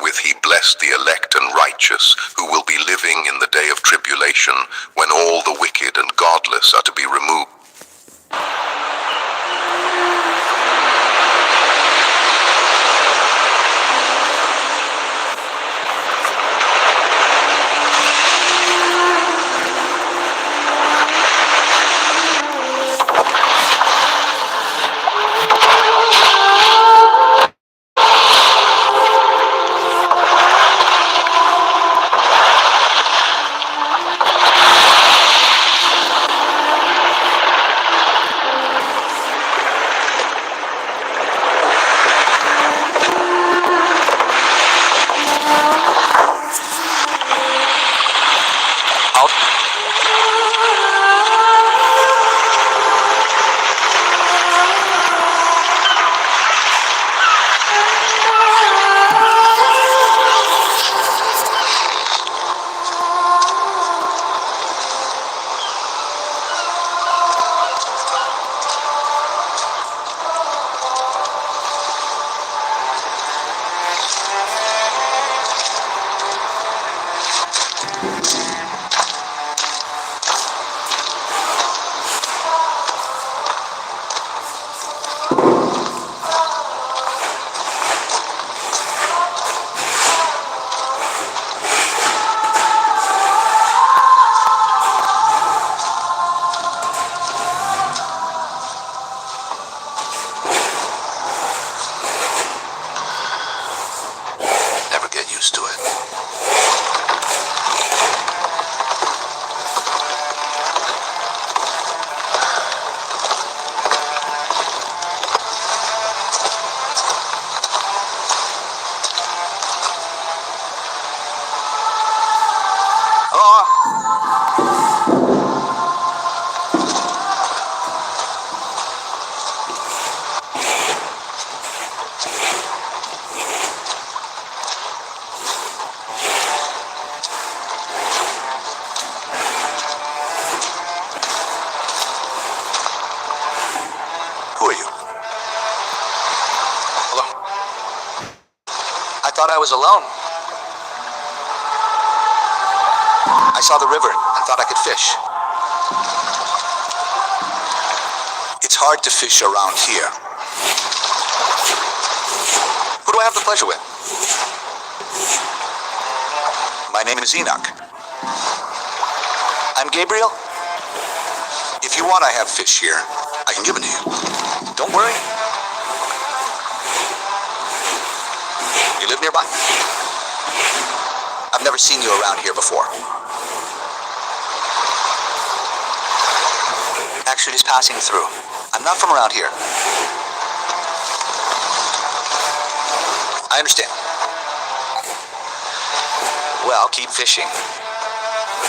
wherewith he blessed the elect and righteous, who will be living in the day of tribulation, when all the wicked and godless are to be removed. Never get used to it. Who are you? Hello? I thought I was alone. I saw the river and thought I could fish. It's hard to fish around here. Who do I have the pleasure with? My name is Enoch. I'm Gabriel. If you want, I have fish here. I can give it to you. Don't worry. You live nearby? I've never seen you around here before. Actually, just passing through. I'm not from around here. I understand. Well, keep fishing.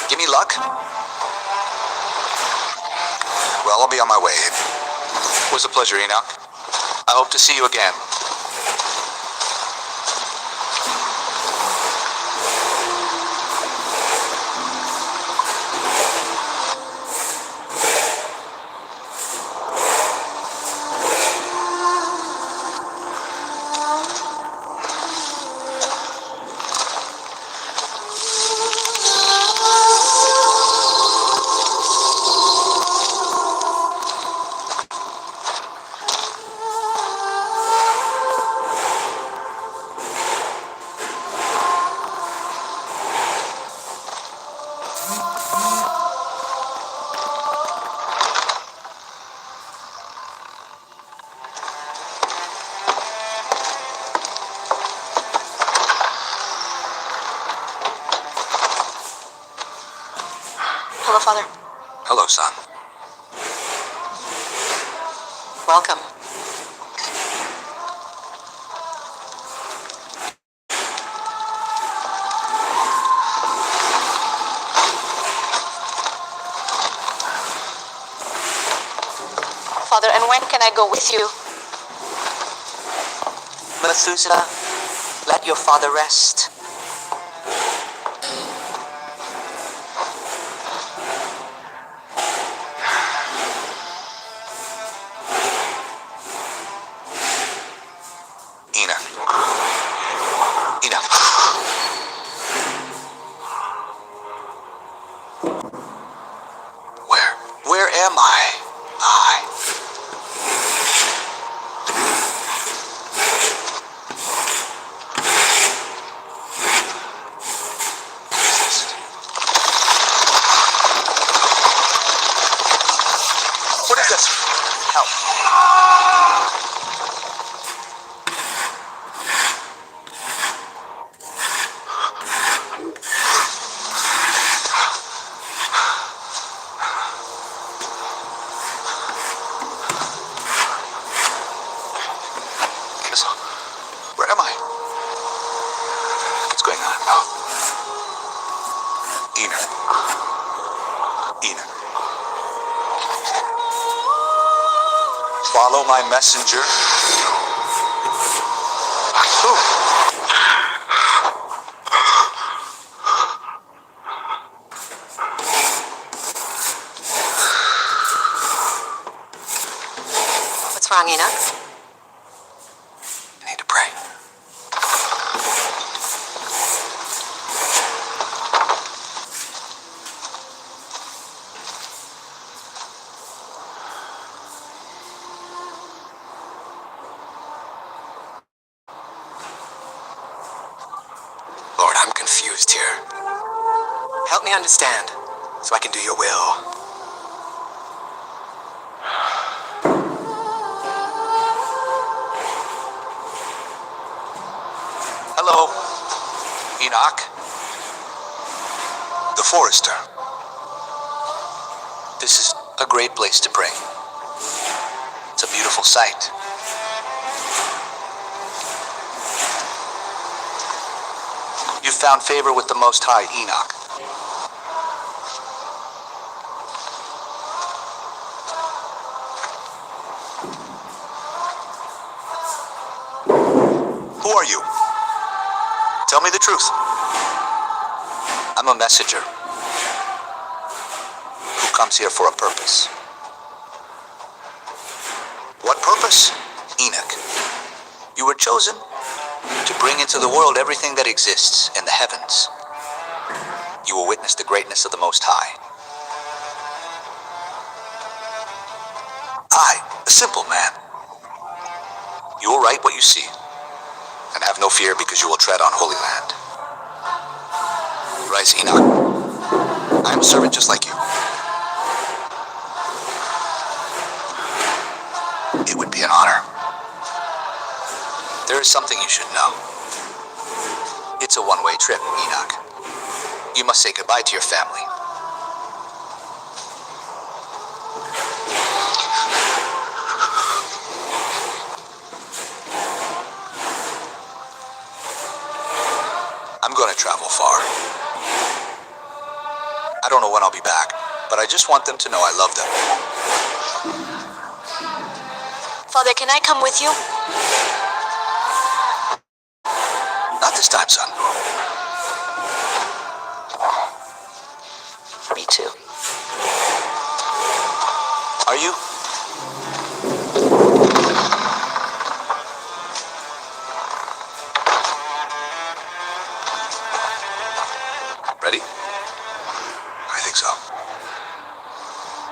Give me luck. Well, I'll be on my way. It was a pleasure, Enoch. I hope to see you again. Hello, Father. Hello, son. Welcome. Father, and when can I go with you? Methuselah, let your father rest. Enough. am I? What is this? Help. Where am I? What's going on? Enoch. Follow my messenger. Who? What's wrong, Enoch? I need to pray. Lord, I'm confused here. Help me understand so I can do your will. Hello, Enoch. The forester. This is a great place to pray. It's a beautiful sight. You found favor with the Most High, Enoch. Who are you? Tell me the truth. I'm a messenger who comes here for a purpose. What purpose? Enoch. You were chosen to bring into the world everything that exists in the heavens. You will witness the greatness of the Most High. I, a simple man. You will write what you see, and have no fear because you will tread on holy land. Rise, Enoch. I am a servant just like you. It would be an honor. There is something you should know. It's a one-way trip, Enoch. You must say goodbye to your family. I'm going to travel far. I don't know when I'll be back, but I just want them to know I love them. Father, can I come with you? Not this time, son. Me too. Are you? Ready? I think so.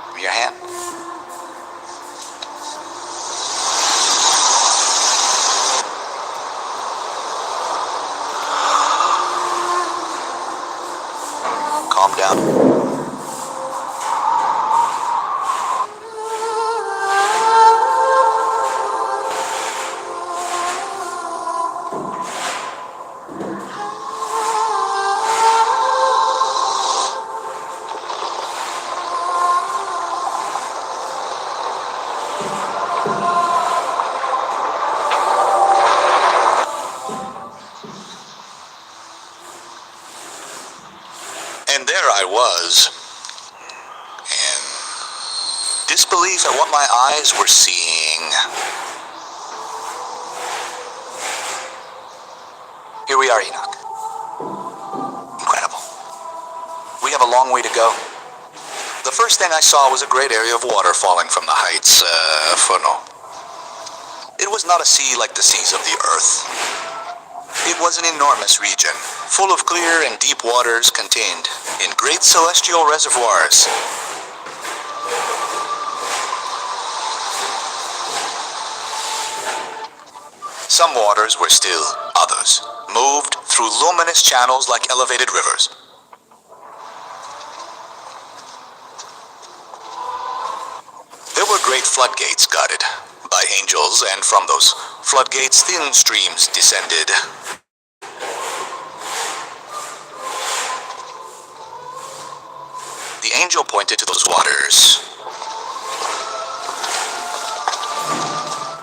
Give me your hand. Calm down. And there I was, in disbelief at what my eyes were seeing. Here we are, Enoch. Incredible. We have a long way to go. The first thing I saw was a great area of water falling from the heights, Funo. It was not a sea like the seas of the earth. It was an enormous region, full of clear and deep waters contained in great celestial reservoirs. Some waters were still, others moved through luminous channels like elevated rivers. There were great floodgates guarded by angels, and from those floodgates thin streams descended. The angel pointed to those waters.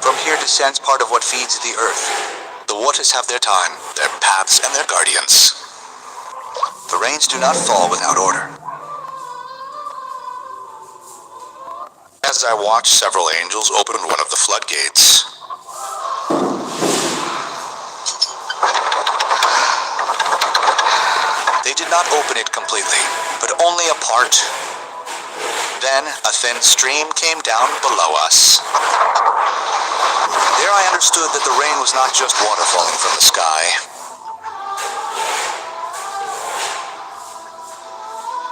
From here descends part of what feeds the earth. The waters have their time, their paths, and their guardians. The rains do not fall without order. As I watched, several angels opened one of the floodgates. They did not open it completely, but only a part. Then a thin stream came down below us. There I understood that the rain was not just water falling from the sky.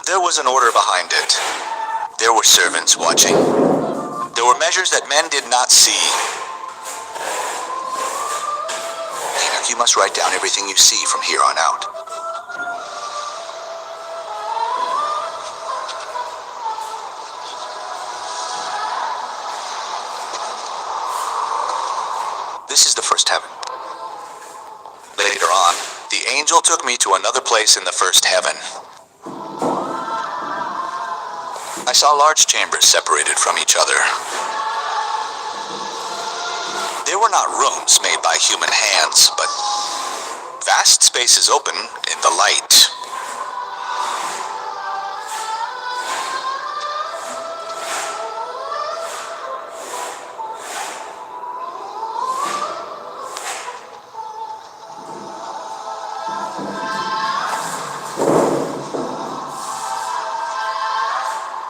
There was an order behind it. There were servants watching. There were measures that men did not see. Enoch, you must write down everything you see from here on out. This is the first heaven. Later on, the angel took me to another place in the first heaven. I saw large chambers separated from each other. They were not rooms made by human hands, but vast spaces open in the light.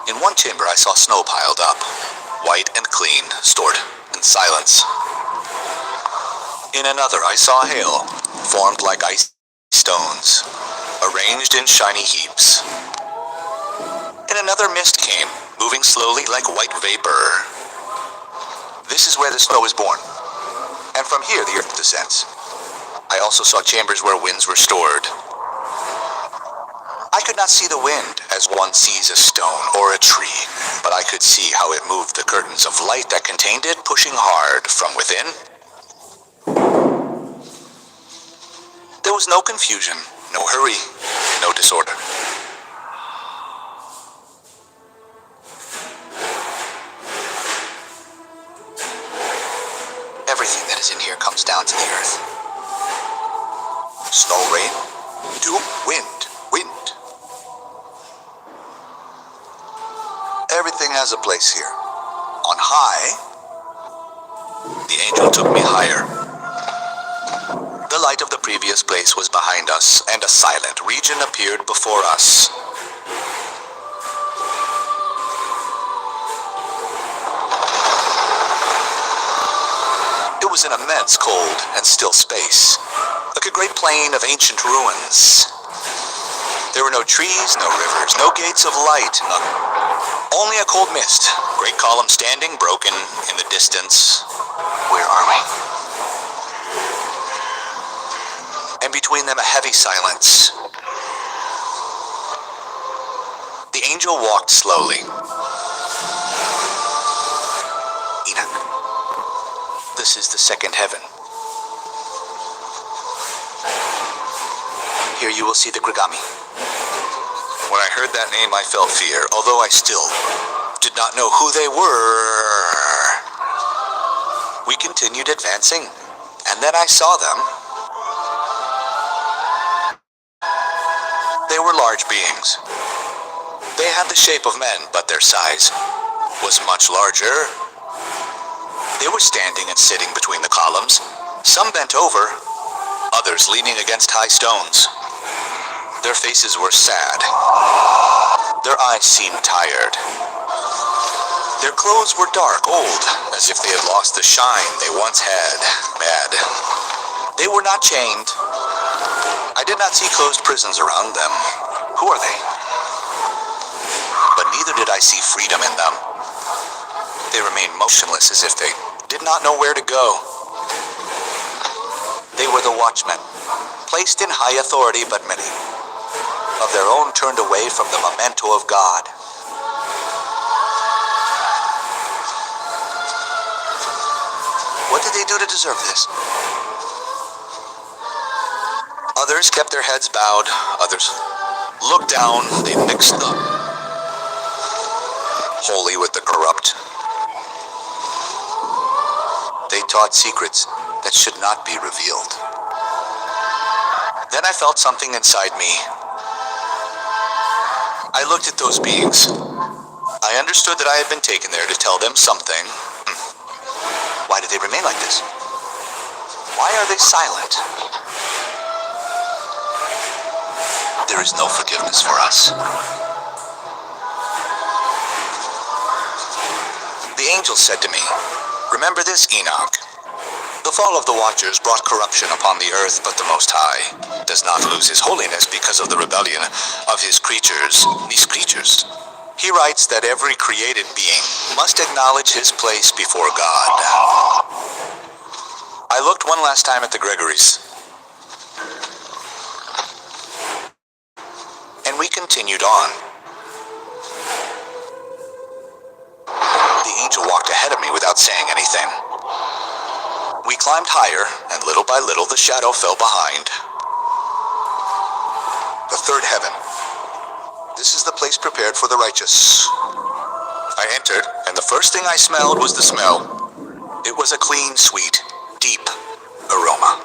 In one chamber I saw snow piled up, white and clean, stored in silence. In another I saw hail, formed like ice stones, arranged in shiny heaps. In another mist came, moving slowly like white vapor. This is where the snow is born, and from here the earth descends. I also saw chambers where winds were stored. I could not see the wind as one sees a stone or a tree, but I could see how it moved the curtains of light that contained it, pushing hard from within. There was no confusion, no hurry, no disorder. Everything that is in here comes down to the earth. Snow, rain, dew, wind. Everything has a place here. On high, the angel took me higher. The light of the previous place was behind us, and a silent region appeared before us. It was an immense, cold, and still space, like a great plain of ancient ruins. There were no trees, no rivers, no gates of light, only a cold mist, great columns standing, broken in the distance. Where are we? And between them a heavy silence. The angel walked slowly. Enoch, this is the second heaven. Here you will see the Grigami. When I heard that name, I felt fear, although I still did not know who they were. We continued advancing, and then I saw them. They were large beings. They had the shape of men, but their size was much larger. They were standing and sitting between the columns, some bent over, others leaning against high stones. Their faces were sad. Their eyes seemed tired. Their clothes were dark, old, as if they had lost the shine they once had. Mad. They were not chained. I did not see closed prisons around them. Who are they? But neither did I see freedom in them. They remained motionless as if they did not know where to go. They were the watchmen, placed in high authority, but many of their own turned away from the memento of God. What did they do to deserve this? Others kept their heads bowed, others looked down, they mixed the holy with the corrupt. They taught secrets that should not be revealed. Then I felt something inside me. I looked at those beings. I understood that I had been taken there to tell them something. Why did they remain like this? Why are they silent? There is no forgiveness for us. The angel said to me, "Remember this, Enoch. The fall of the Watchers brought corruption upon the earth, but the Most High does not lose his holiness because of the rebellion of his creatures, these creatures. He writes that every created being must acknowledge his place before God." I looked one last time at the Gregories, and we continued on. The angel walked ahead of me without saying anything. We climbed higher, and little by little the shadow fell behind. The third heaven. This is the place prepared for the righteous. I entered, and the first thing I smelled was the smell. It was a clean, sweet, deep aroma.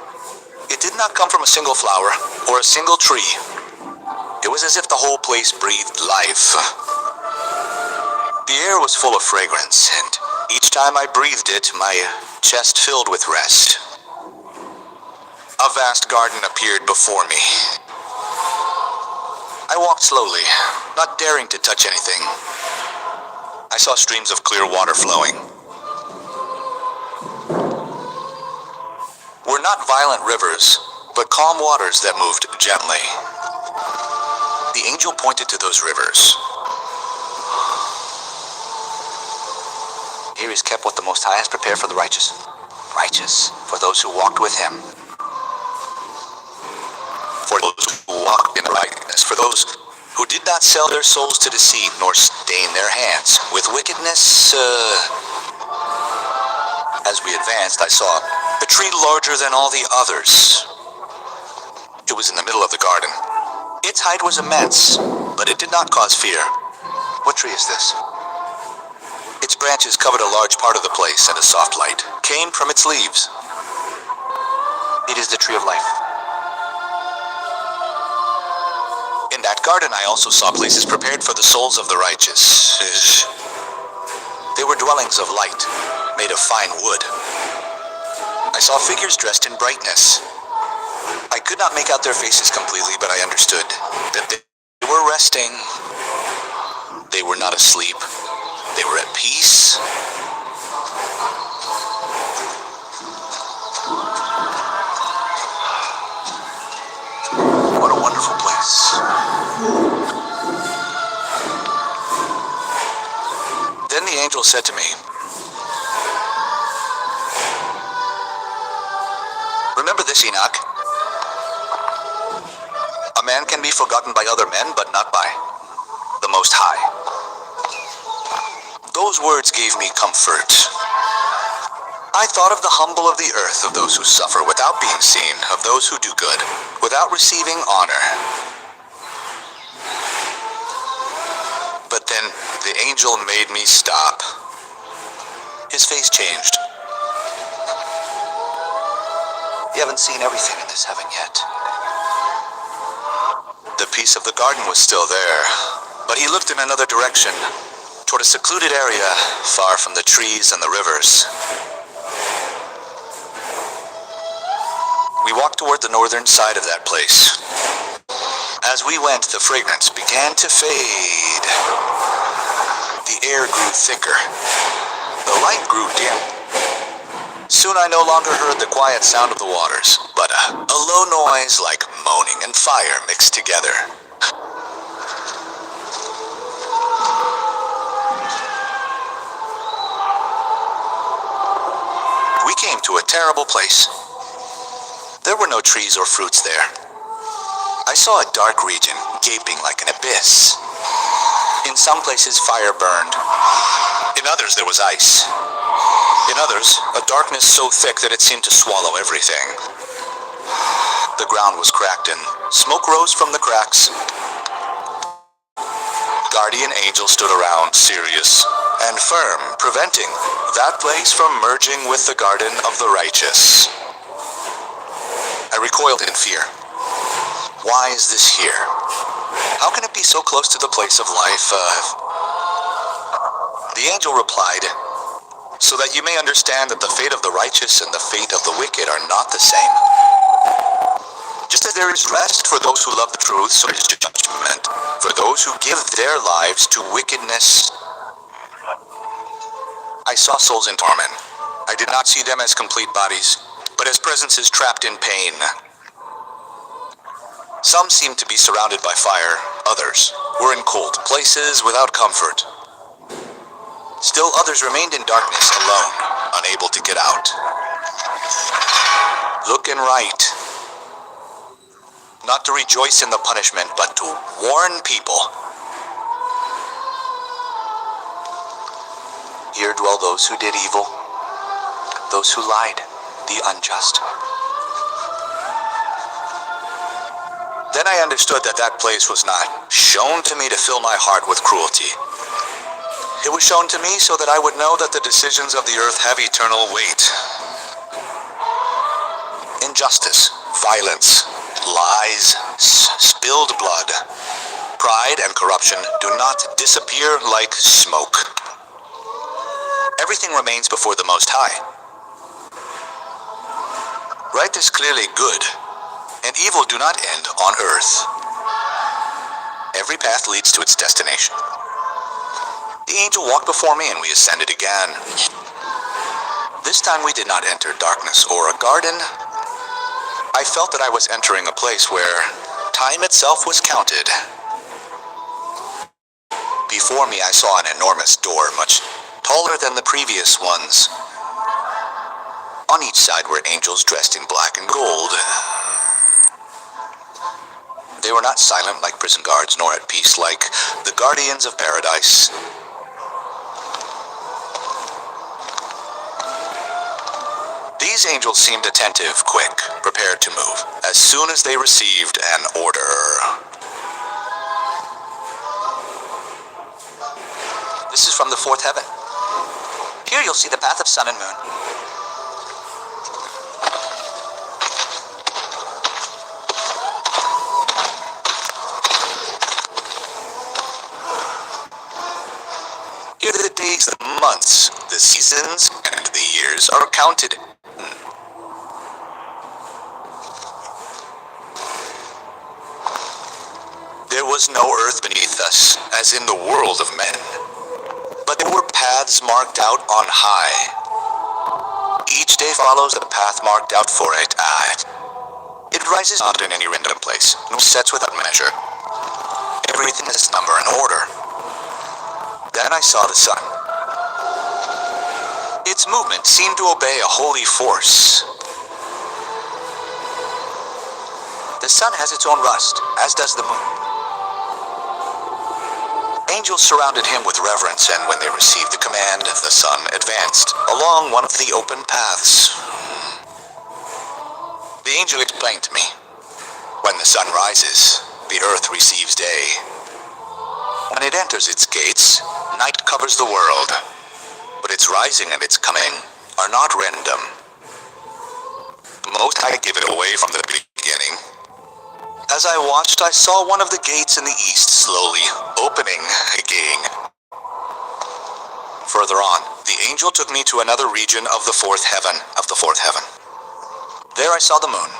It did not come from a single flower or a single tree. It was as if the whole place breathed life. The air was full of fragrance, and each time I breathed it, my chest filled with rest. A vast garden appeared before me. I walked slowly, not daring to touch anything. I saw streams of clear water flowing. Were not violent rivers, but calm waters that moved gently. The angel pointed to those rivers. Here is kept what the Most High has prepared for the righteous. Righteous for those who walked with him. For those who walked in righteousness. For those who did not sell their souls to deceit, nor stain their hands with wickedness. As we advanced, I saw a tree larger than all the others. It was in the middle of the garden. Its height was immense, but it did not cause fear. What tree is this? Its branches covered a large part of the place, and a soft light came from its leaves. It is the tree of life. In that garden, I also saw places prepared for the souls of the righteous. They were dwellings of light, made of fine wood. I saw figures dressed in brightness. I could not make out their faces completely, but I understood that they were resting. They were not asleep. They were at peace. What a wonderful place. Then the angel said to me, "Remember this, Enoch. A man can be forgotten by other men, but not by the Most High." Those words gave me comfort. I thought of the humble of the earth, of those who suffer without being seen, of those who do good without receiving honor. But then the angel made me stop. His face changed. You haven't seen everything in this heaven yet. The peace of the garden was still there, but he looked in another direction, toward a secluded area far from the trees and the rivers. We walked toward the northern side of that place. As we went, the fragrance began to fade. The air grew thicker. The light grew dim. Soon I no longer heard the quiet sound of the waters, but a low noise like moaning and fire mixed together. We came to a terrible place. There were no trees or fruits there. I saw a dark region, gaping like an abyss. In some places, fire burned. In others, there was ice. In others, a darkness so thick that it seemed to swallow everything. The ground was cracked and smoke rose from the cracks. Guardian angels stood around, serious and firm, preventing that place from merging with the garden of the righteous. I recoiled in fear. Why is this here? How can it be so close to the place of life? The angel replied, so that you may understand that the fate of the righteous and the fate of the wicked are not the same. Just as there is rest for those who love the truth, so is judgment for those who give their lives to wickedness. I saw souls in torment. I did not see them as complete bodies, but as presences trapped in pain. Some seemed to be surrounded by fire. Others were in cold places without comfort. Still others remained in darkness alone, unable to get out. Look and write. Not to rejoice in the punishment, but to warn people. Here dwell those who did evil, those who lied, the unjust. Then I understood that that place was not shown to me to fill my heart with cruelty. It was shown to me so that I would know that the decisions of the earth have eternal weight. Injustice, violence, lies, spilled blood, pride, and corruption do not disappear like smoke. Everything remains before the Most High. Right is clearly good, and evil do not end on earth. Every path leads to its destination. The angel walked before me, and we ascended again. This time we did not enter darkness or a garden. I felt that I was entering a place where time itself was counted. Before me I saw an enormous door, much taller than the previous ones. On each side were angels dressed in black and gold. They were not silent like prison guards, nor at peace like the guardians of paradise. These angels seemed attentive, quick, prepared to move, as soon as they received an order. This is from the fourth heaven. Here you'll see the path of sun and moon. Here the days, the months, the seasons, and the years are counted. There was no earth beneath us, as in the world of men. But there were paths marked out on high. Each day follows a path marked out for it. It rises not in any random place, nor sets without measure. Everything has number and order. Then I saw the sun. Its movement seemed to obey a holy force. The sun has its own rust, as does the moon. Angels surrounded him with reverence, and when they received the command, the sun advanced along one of the open paths. The angel explained to me, when the sun rises, the earth receives day. When it enters its gates, night covers the world, but its rising and its coming are not random. Most High give it away from the beginning. As I watched, I saw one of the gates in the east slowly opening again. Further on, the angel took me to another region of the fourth heaven. There I saw the moon.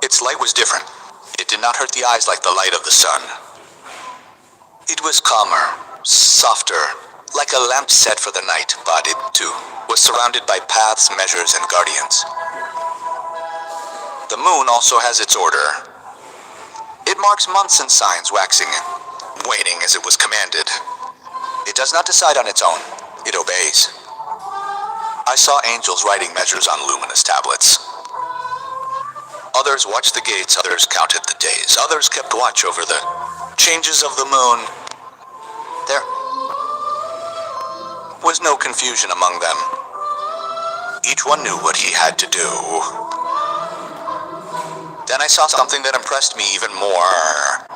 Its light was different. It did not hurt the eyes like the light of the sun. It was calmer, softer, like a lamp set for the night, but it, too, was surrounded by paths, measures, and guardians. The moon also has its order. It marks months and signs, waxing and waning as it was commanded. It does not decide on its own. It obeys. I saw angels writing measures on luminous tablets. Others watched the gates, others counted the days, others kept watch over the changes of the moon. There was no confusion among them. Each one knew what he had to do. Then I saw something that impressed me even more.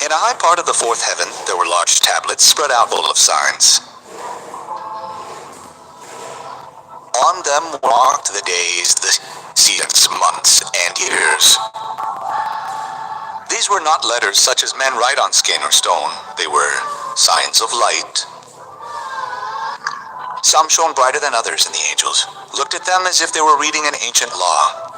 In a high part of the fourth heaven, there were large tablets spread out full of signs. On them were marked the days, the seasons, months, and years. These were not letters such as men write on skin or stone. They were signs of light. Some shone brighter than others, and the angels looked at them as if they were reading an ancient law.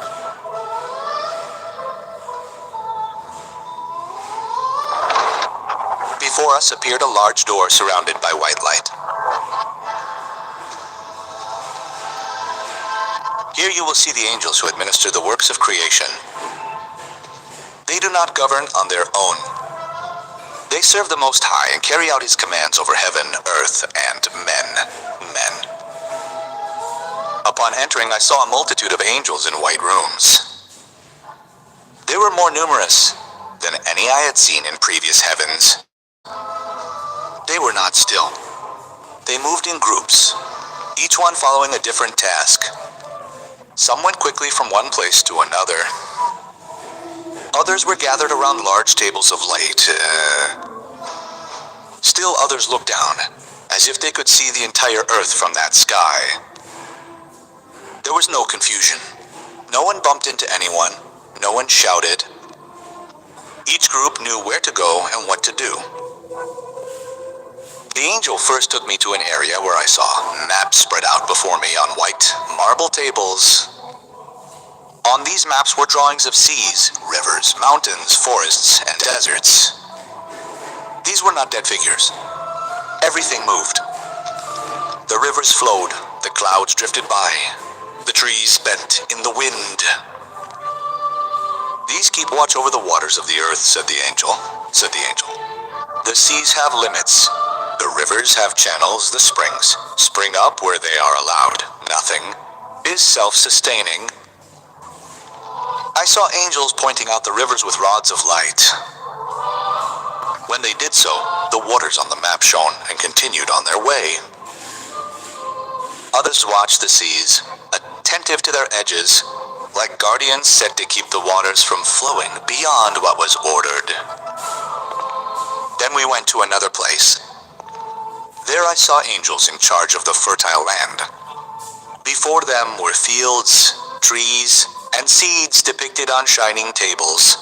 Before us appeared a large door surrounded by white light. Here you will see the angels who administer the works of creation. They do not govern on their own. They serve the Most High and carry out His commands over heaven, earth, and men. Upon entering, I saw a multitude of angels in white rooms. They were more numerous than any I had seen in previous heavens. They were not still. They moved in groups, each one following a different task. Some went quickly from one place to another. Others were gathered around large tables of light. Still others looked down, as if they could see the entire earth from that sky. There was no confusion. No one bumped into anyone. No one shouted. Each group knew where to go and what to do. The angel first took me to an area where I saw maps spread out before me on white marble tables. On these maps were drawings of seas, rivers, mountains, forests, and deserts. These were not dead figures. Everything moved. The rivers flowed, the clouds drifted by, the trees bent in the wind. These keep watch over the waters of the earth, said the angel. The seas have limits. The rivers have channels, the springs spring up where they are allowed. Nothing is self-sustaining. I saw angels pointing out the rivers with rods of light. When they did so, the waters on the map shone and continued on their way. Others watched the seas, attentive to their edges, like guardians set to keep the waters from flowing beyond what was ordered. Then we went to another place. There I saw angels in charge of the fertile land. Before them were fields, trees, and seeds depicted on shining tables.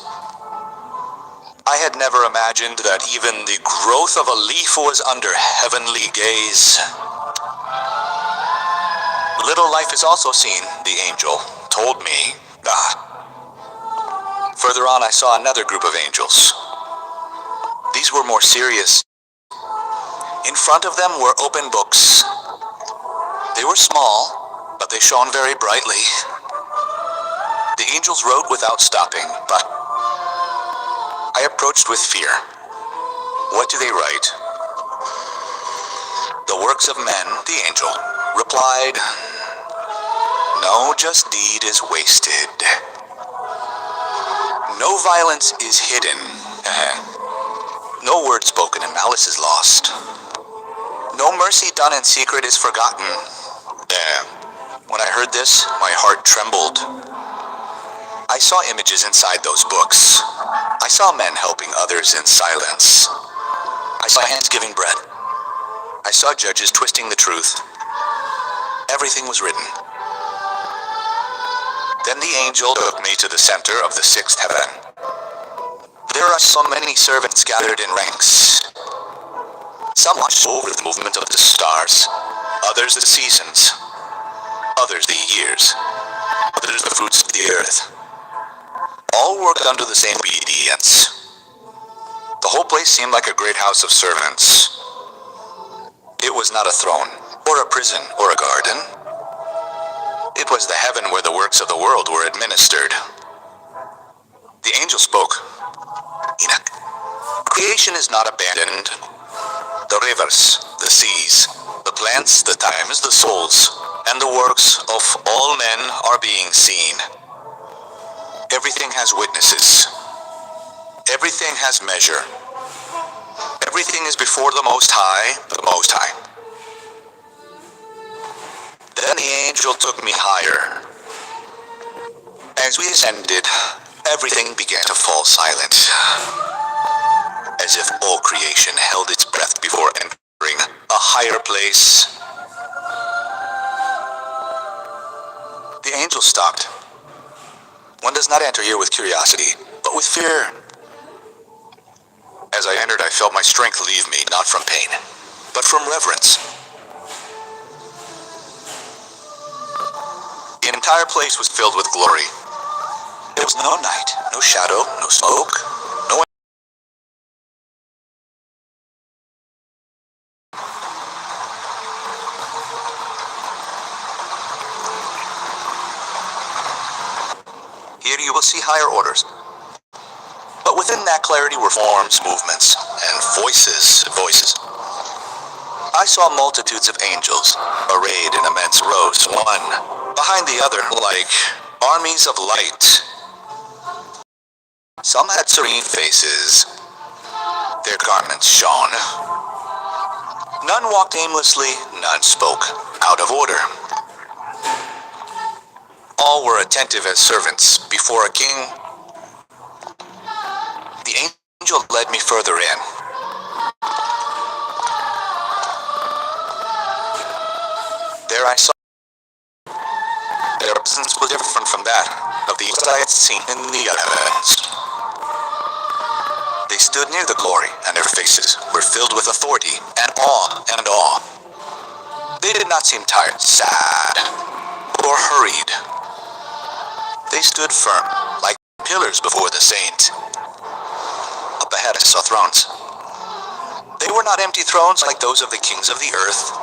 I had never imagined that even the growth of a leaf was under heavenly gaze. Little life is also seen, the angel told me. Further on I saw another group of angels. These were more serious. In front of them were open books. They were small, but they shone very brightly. The angels wrote without stopping, but I approached with fear. What do they write? The works of men, the angel replied. No just deed is wasted. No violence is hidden. No word spoken in malice is lost. No mercy done in secret is forgotten. When I heard this, my heart trembled. I saw images inside those books. I saw men helping others in silence. I saw hands giving bread. I saw judges twisting the truth. Everything was written. Then the angel took me to the center of the sixth heaven. There are so many servants gathered in ranks. Some watch over the movement of the stars, others the seasons, others the years, others the fruits of the earth. All worked under the same obedience. The whole place seemed like a great house of servants. It was not a throne, or a prison, or a garden. It was the heaven where the works of the world were administered. The angel spoke. Enoch, creation is not abandoned. The rivers, the seas, the plants, the times, the souls, and the works of all men are being seen. Everything has witnesses. Everything has measure. Everything is before the Most High, the Most High. Then the angel took me higher. As we ascended, everything began to fall silent, as if all creation held its breath before entering a higher place. The angel stopped. One does not enter here with curiosity, but with fear. As I entered, I felt my strength leave me, not from pain, but from reverence. The entire place was filled with glory. There was no night, no shadow, no smoke, no one. Here you will see higher orders. But within that clarity were forms, movements, and voices. I saw multitudes of angels, arrayed in immense rows, one behind the other, like armies of light. Some had serene faces. Their garments shone. None walked aimlessly, none spoke out of order. All were attentive as servants before a king. The angel led me further in. There I saw their presence was different from that of the I had seen in the heavens. They stood near the glory, and their faces were filled with authority and awe. They did not seem tired, sad, or hurried. They stood firm, like pillars before the saint. Up ahead I saw thrones. They were not empty thrones like those of the kings of the earth.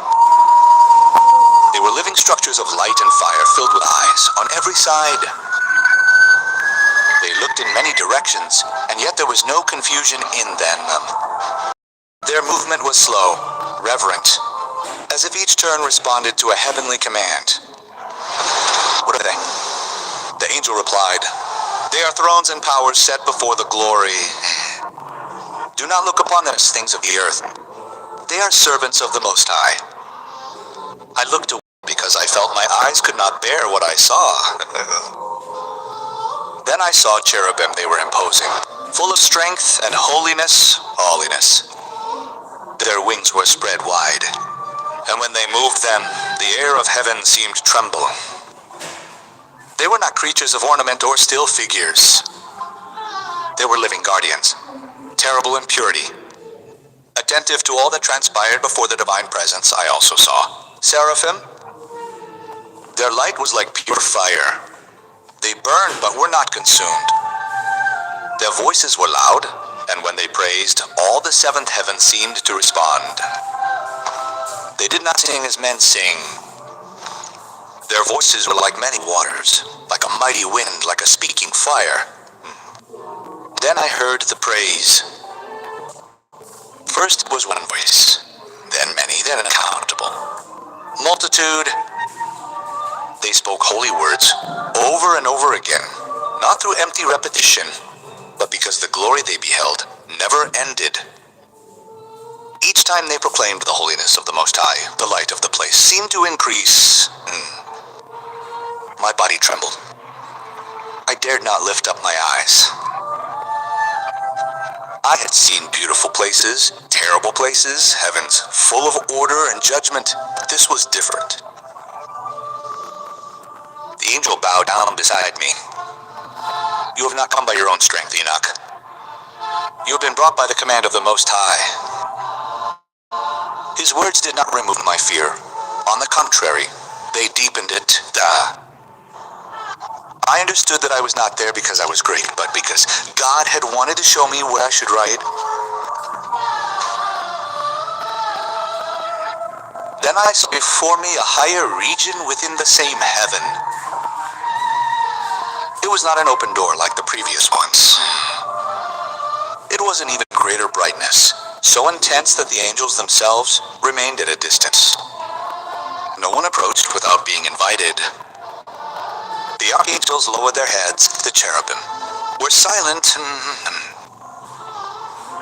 They were living structures of light and fire filled with eyes on every side. They looked in many directions, and yet there was no confusion in them. Their movement was slow, reverent, as if each turn responded to a heavenly command. What are they? The angel replied, "They are thrones and powers set before the glory. Do not look upon them as things of the earth. They are servants of the Most High." I looked away because I felt my eyes could not bear what I saw. Then I saw cherubim they were imposing, full of strength and holiness. Their wings were spread wide, and when they moved them, the air of heaven seemed to tremble. They were not creatures of ornament or still figures. They were living guardians, terrible in purity. Attentive to all that transpired before the divine presence, I also saw seraphim. Their light was like pure fire. They burned but were not consumed. Their voices were loud, and when they praised, all the seventh heaven seemed to respond. They did not sing as men sing. Their voices were like many waters, like a mighty wind, like a speaking fire. Then I heard the praise. First was one voice, then many, then uncountable. Multitude. They spoke holy words over and over again, not through empty repetition, but because the glory they beheld never ended. Each time they proclaimed the holiness of the Most High, the light of the place seemed to increase. My body trembled. I dared not lift up my eyes. I had seen beautiful places, terrible places, heavens full of order and judgment. This was different. The angel bowed down beside me. "You have not come by your own strength, Enoch. You have been brought by the command of the Most High." His words did not remove my fear. On the contrary, they deepened it. I understood that I was not there because I was great, but because God had wanted to show me where I should ride. Then I saw before me a higher region within the same heaven. It was not an open door like the previous ones. It was an even greater brightness, so intense that the angels themselves remained at a distance. No one approached without being invited. The archangels lowered their heads. The cherubim were silent.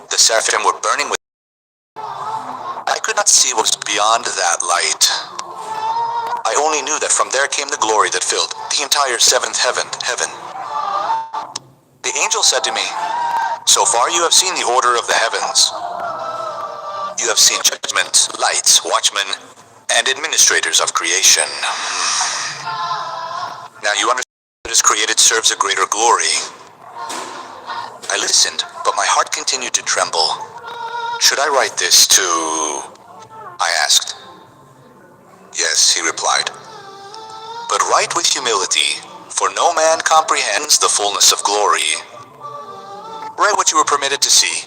The seraphim were burning with... I could not see what was beyond that light. I only knew that from there came the glory that filled the entire seventh heaven. The angel said to me, "So far you have seen the order of the heavens. You have seen judgment, lights, watchmen, and administrators of creation. Now you understand that is created serves a greater glory." I listened, but my heart continued to tremble. "Should I write this to..." I asked. "Yes," he replied. "But write with humility, for no man comprehends the fullness of glory. Write what you were permitted to see.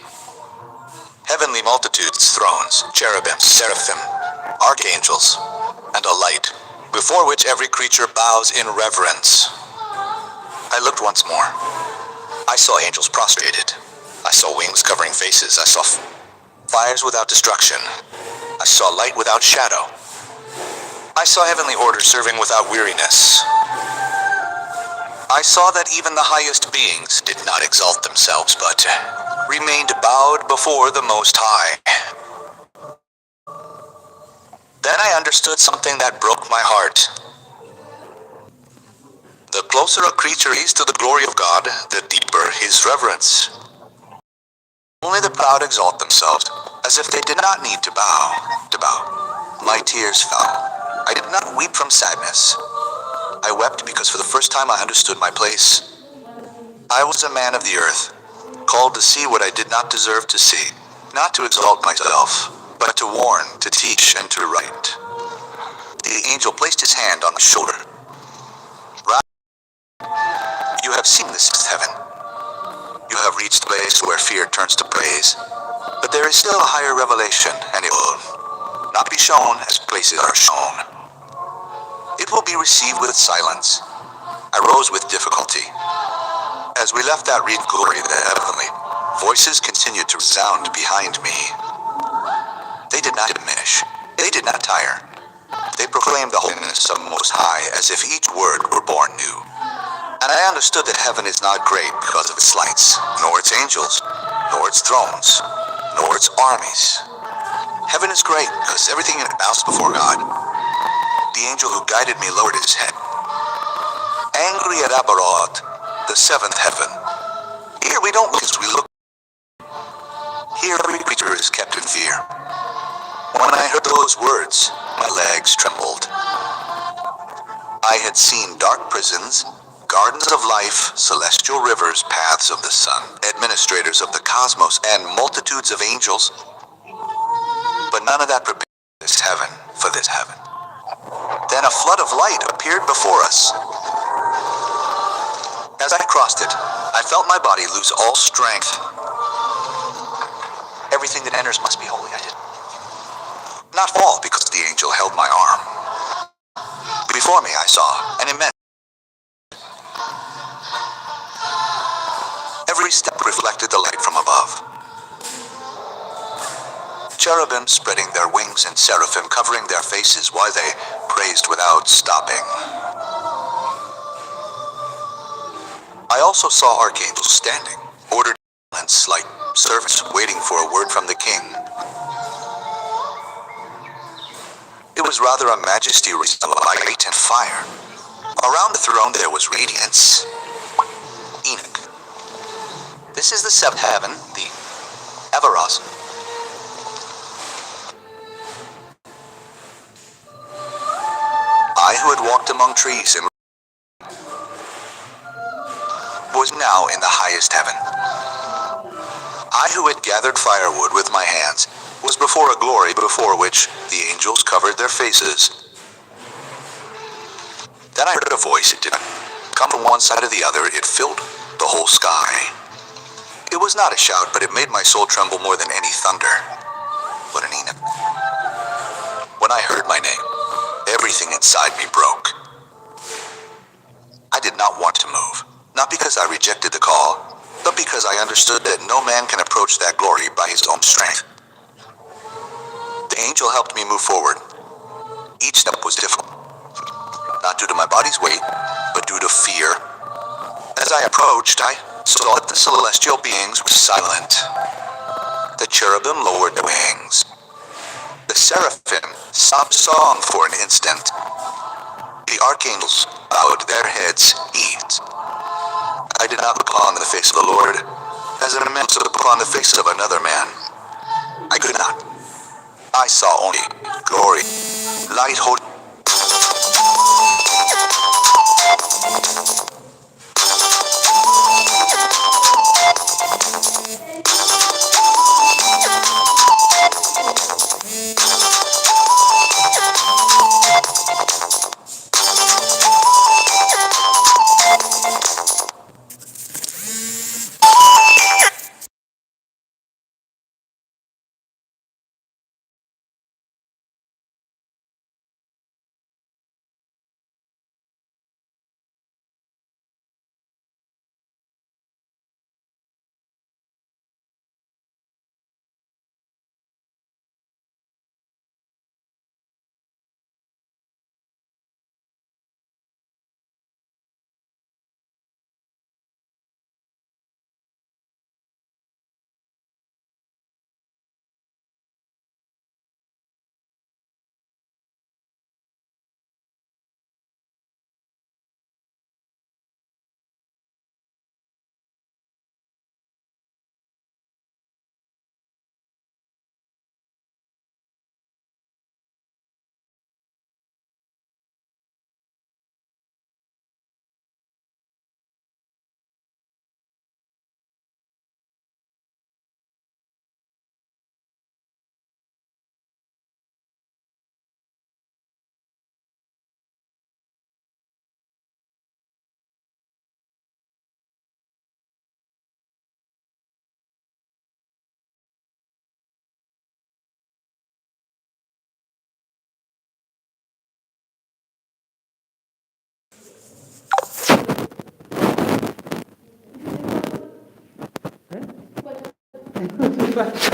Heavenly multitudes, thrones, cherubim, seraphim, archangels, and a light, before which every creature bows in reverence." I looked once more. I saw angels prostrated. I saw wings covering faces. I saw fires without destruction. I saw light without shadow. I saw heavenly order serving without weariness. I saw that even the highest beings did not exalt themselves, but remained bowed before the Most High. Then I understood something that broke my heart. The closer a creature is to the glory of God, the deeper his reverence. Only the proud exalt themselves, as if they did not need to bow. My tears fell. I did not weep from sadness. I wept because for the first time I understood my place. I was a man of the earth, called to see what I did not deserve to see, not to exalt myself, but to warn, to teach, and to write. The angel placed his hand on my shoulder. "You have seen the sixth heaven. You have reached the place where fear turns to praise. But there is still a higher revelation, and it will not be shown as places are shown. It will be received with silence." I rose with difficulty. As we left that reed glory, the heavenly voices continued to resound behind me. They did not diminish. They did not tire. They proclaimed the holiness of the Most High as if each word were born new. And I understood that heaven is not great because of its lights, nor its angels, nor its thrones, nor its armies. Heaven is great because everything in it bows before God. The angel who guided me lowered his head. Angry at Abaroth, the seventh heaven. Here we don't look as we look. Here every creature is kept in fear. When I heard those words, my legs trembled. I had seen dark prisons, gardens of life, celestial rivers, paths of the sun, administrators of the cosmos, and multitudes of angels. But none of that prepared this heaven for this heaven. Then a flood of light appeared before us. As I crossed it, I felt my body lose all strength. Everything that enters must be holy, I did not fall because the angel held my arm. Before me I saw an immense... Every step reflected the light from above. Cherubim spreading their wings and seraphim covering their faces while they praised without stopping. I also saw archangels standing, ordered silence like servants waiting for a word from the king. It was rather a majesty of light and fire. Around the throne there was radiance. Enoch. This is the seventh heaven, the Everos. I who had walked among trees and was now in the highest heaven. I who had gathered firewood with my hands was before a glory before which the angels covered their faces. Then I heard a voice. It did not come from one side or the other. It filled the whole sky. It was not a shout, but it made my soul tremble more than any thunder. But an Enoch. When I heard my name, everything inside me broke. I did not want to move, not because I rejected the call, but because I understood that no man can approach that glory by his own strength. The angel helped me move forward. Each step was difficult, not due to my body's weight, but due to fear. As I approached, I saw that the celestial beings were silent. The cherubim lowered their wings. The seraphim stopped song for an instant. The archangels bowed their heads each. I did not look upon the face of the Lord as a man looked upon the face of another man. I could not. I saw only glory, light, holy.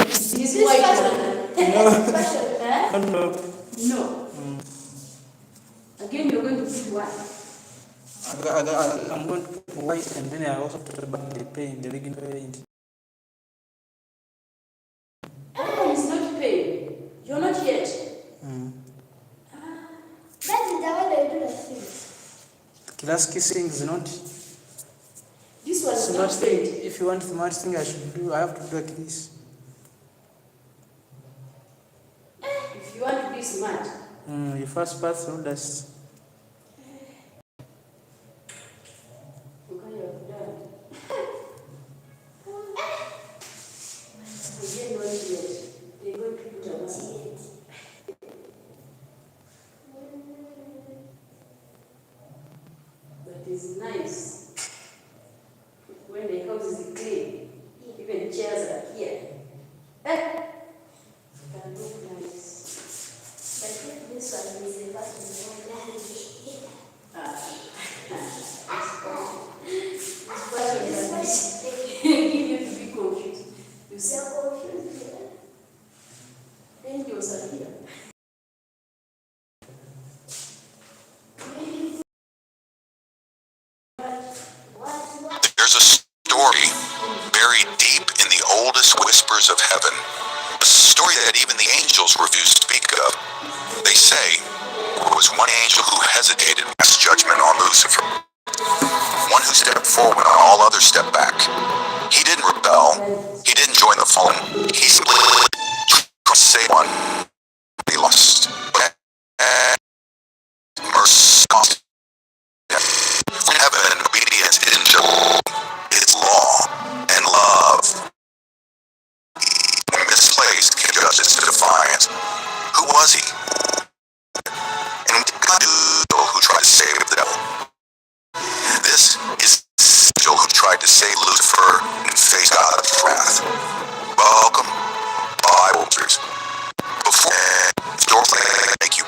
Is this white one? No. No. Again, you're going to put what? I'm going to put white and then I also put back the paint, the regular paint. Oh, it's not paid. You're not yet. That is the way they do the things. Class kissing is not. This one is not paid. If you want the much thing I should do, I have to do like this. If you want to be smart. You first pass through this. But it's nice when the house is clean. Even chairs are here. Can look nice. But if this one is the person who Give you to be confused. You see? Angels are here. There's a story buried deep in the oldest whispers of heaven. A story that even the angels refuse to speak of. They say there was one angel who hesitated to pass judgment on Lucifer. One who stepped forward when all others stepped back. He didn't rebel. He didn't join the fallen. He simply saved one he lost. Mercy cost him. For heaven and obedience in its law and love. Misplaced justice to defiance. Who was he? And God who tried to save the devil. This is the angel who tried to save Lucifer and face God's wrath. Welcome, Bible readers. Before the make you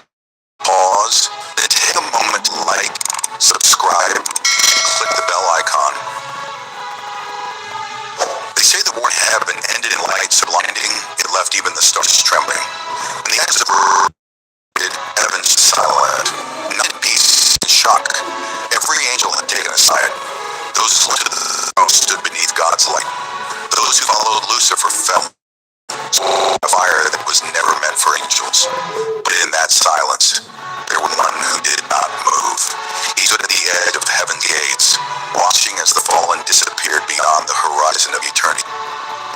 pause, then take a moment to like, subscribe, and click the bell icon. They say the war in heaven ended in light so blinding, it left even the stars trembling. And the acts of heaven's Lucifer fell. A fire that was never meant for angels. But in that silence, there was one who did not move. He stood at the edge of heaven's gates, watching as the fallen disappeared beyond the horizon of eternity.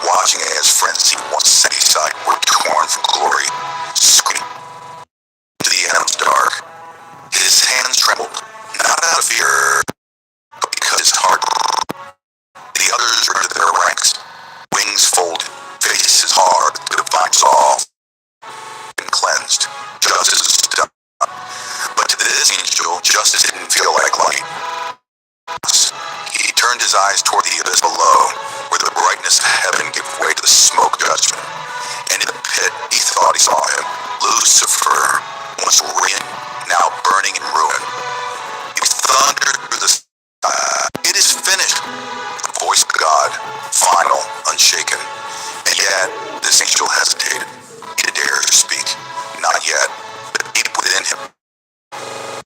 Watching as friends he once sat beside were torn from glory, screaming into the endless dark. His hands trembled, not out of fear, but because his heart. The others returned to their ranks, wings folded, faces hard, the divine resolve, and cleansed. Justice was done. But to this angel, justice didn't feel like light. He turned his eyes toward the abyss below, where the brightness of heaven gave way to the smoke of judgment. And in the pit, he thought he saw him, Lucifer, once radiant, now burning in ruin. He thundered through the sky. It is finished. The voice of God, final, unshaken. And yet, this angel hesitated. He dared to speak. Not yet, but deep within him,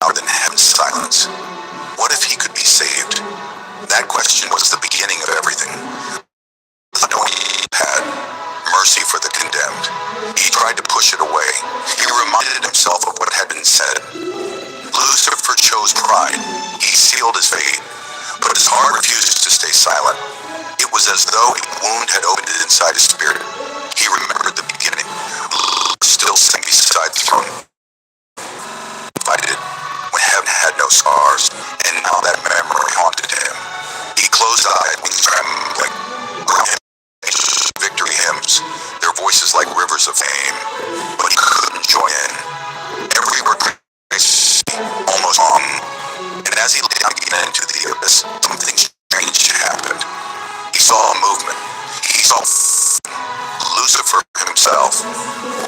louder than heaven's silence. What if he could be saved? That question was the beginning of everything. No, he had mercy for the condemned. He tried to push it away. He reminded himself of what had been said. Lucifer chose pride. He sealed his fate. But his heart refused to stay silent. It was as though a wound had opened inside his spirit. He remembered the beginning. Still sitting beside the throne. Fighted when heaven had no scars, and now that memory haunted him. He closed eyes, wings trembling. Victory hymns, their voices like rivers of fame, but he couldn't join in. Every word almost on, and as he lay down again into the abyss, something strange happened. He saw a movement. He saw Lucifer himself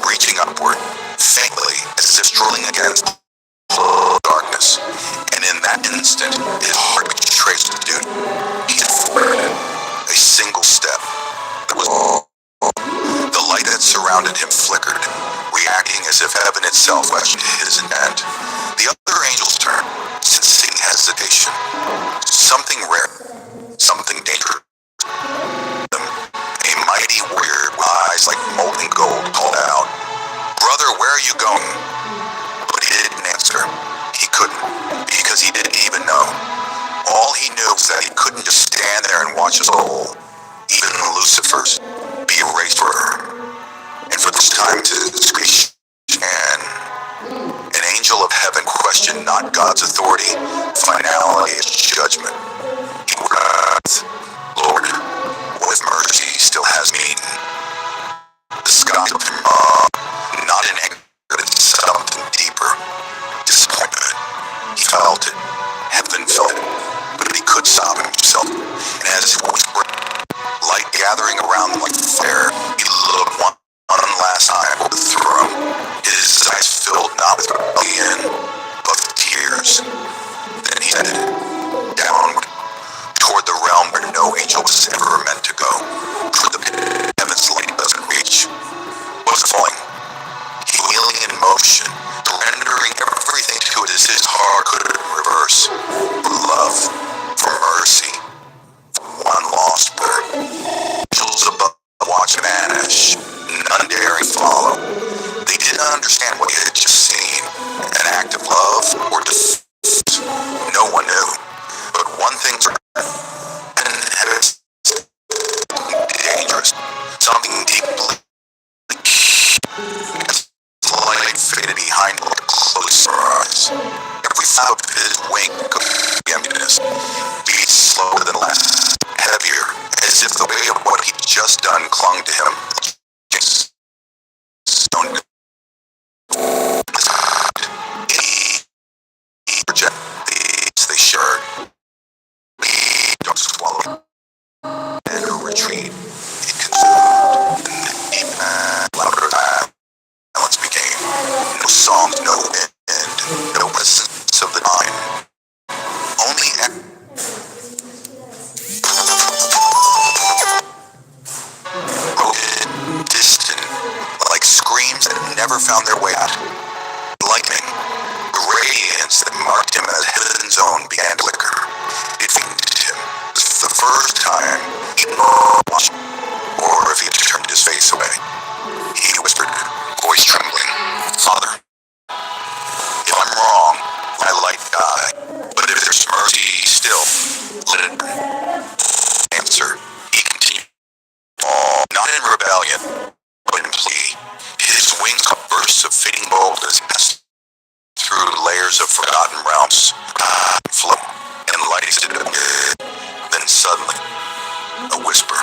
reaching upward, faintly, as if struggling against darkness. And in that instant, his heart betrayed the dude. He had forwarded a single step. That was all. The light that surrounded him flickered, reacting as if heaven itself questioned his intent. The other angels turned, sensing hesitation. Something rare, something dangerous. A mighty warrior with eyes like molten gold called out, "Brother, where are you going?" But he didn't answer. He couldn't, because he didn't even know. All he knew was that he couldn't just stand there and watch his soul, even Lucifer's, be erased for her. And for this time to screech, and an angel of heaven questioned not God's authority, finality, his judgment. He wrath, Lord, what if mercy still has meaning? The sky of him, not in anger, but in something deeper. Disappointment. He felt it. Heaven felt it. But he could stop himself. And as he whispered, light gathering around him like fire, he looked one last time over the throne. His eyes filled not with rebellion, but with tears. Then he headed downward, toward the realm where no angel was ever meant to go. Toward the pit heaven's light doesn't reach. Was falling, healing in motion, surrendering everything to it as his heart couldn't reverse. For love, for mercy, for one lost bird. Angels above watch vanish, none daring follow. They didn't understand what he had just seen, an act of love or defeat. No one knew. But one thing's dangerous, something deeply. The light faded behind him like closer eyes. Every flap of his wing could be emptiness. Beat slower than last, heavier, as if the weight of what he'd just done clung to him. He projected these they shared. Don't swallow and a retreat. It consumed the deep and louder silence became. No songs, no wind, no presence of the time. Only broken, distant, like screams that never found their way out. Lightning, the radiance that marked him as heaven's own began to flicker. It fainted him. The first time he watched, or if he Wings caught bursts of fading gold as he passed through layers of forgotten realms, float and lights it appeared. Then suddenly, a whisper.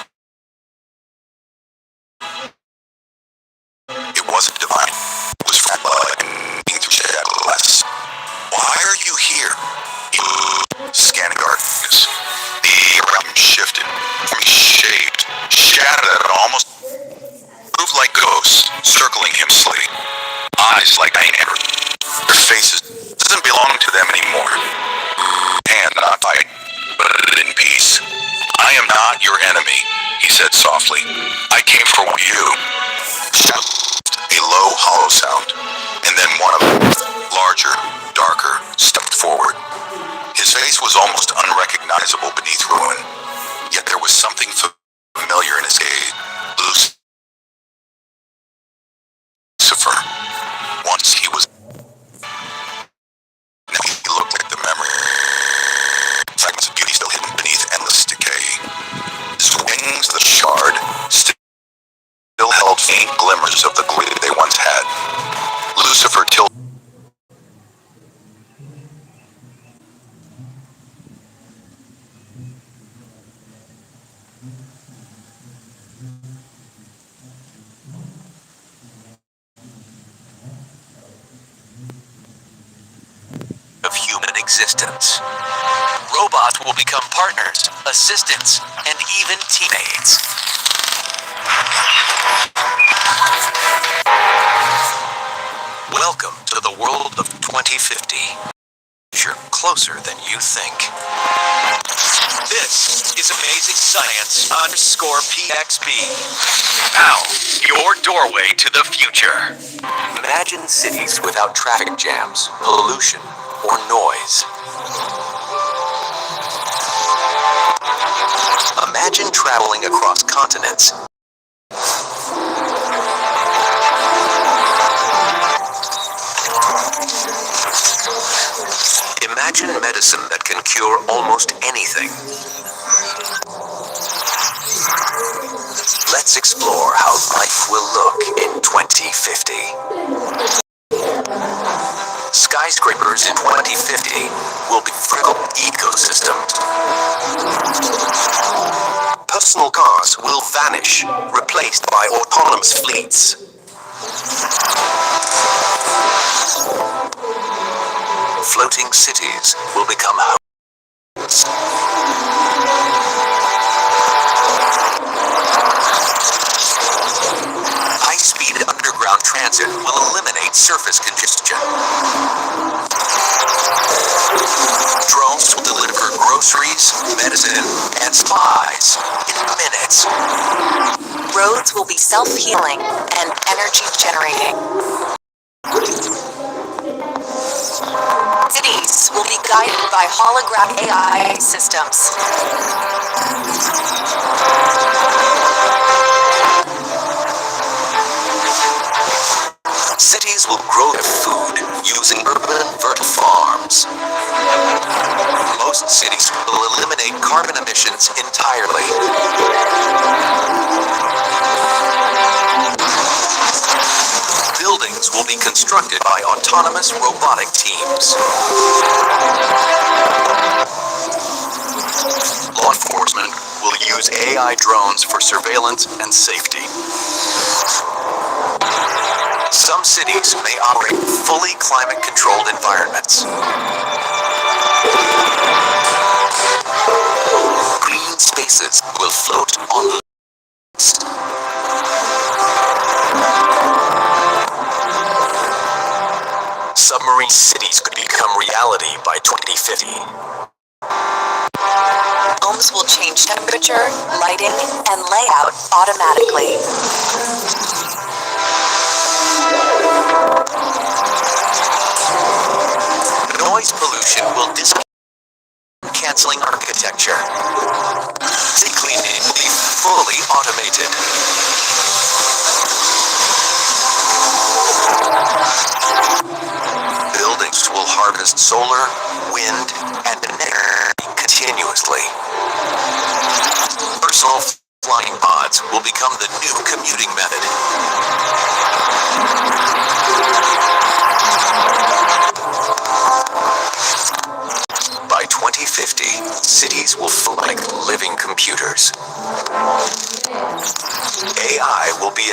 It wasn't divine. It was from through shadowless. Why are you here? He scanning darkness. The air around him shifted, shaped, shattered, almost moved like ghosts, circling him slowly. Eyes like dying embers. Their faces doesn't belong to them anymore. And not fight, but in peace. I am not your enemy, he said softly. I came for you. A low, hollow sound, and then one of them, larger, darker, stepped forward. His face was almost unrecognizable beneath ruin, yet there was something familiar in his gaze. Lucifer. Once he was. Now he looked like the memory. Fragments of beauty still hidden beneath endless decay. His wings, the shard, still held faint glimmers of the glory they once had. Lucifer tilted. Of human existence. Robots will become partners, assistants, and even teammates. Welcome to the world of 2050. You're closer than you think. This is Amazing Science _PXB. Now, your doorway to the future. Imagine cities without traffic jams, pollution, or noise. Imagine traveling across continents. Imagine medicine that can cure almost anything. Let's explore how life will look in 2050. Skyscrapers in 2050 will be vertical ecosystems. Personal cars will vanish, replaced by autonomous fleets. Floating cities will become homes. High-speed underground transit will eliminate surface congestion. Drones will deliver groceries, medicine, and supplies in minutes. Roads will be self-healing and energy generating. Cities will be guided by holographic AI systems. Cities will grow their food using urban vertical farms. Most cities will eliminate carbon emissions entirely. Buildings will be constructed by autonomous robotic teams. Law enforcement will use AI drones for surveillance and safety. Some cities may operate fully climate-controlled environments. Green spaces will float on lakes. Submarine cities could become reality by 2050. Homes will change temperature, lighting, and layout automatically. Noise pollution will canceling architecture. City cleaning will be fully automated. Buildings will harvest solar, wind, and energy continuously. Personal flying pods will become the new commuting method.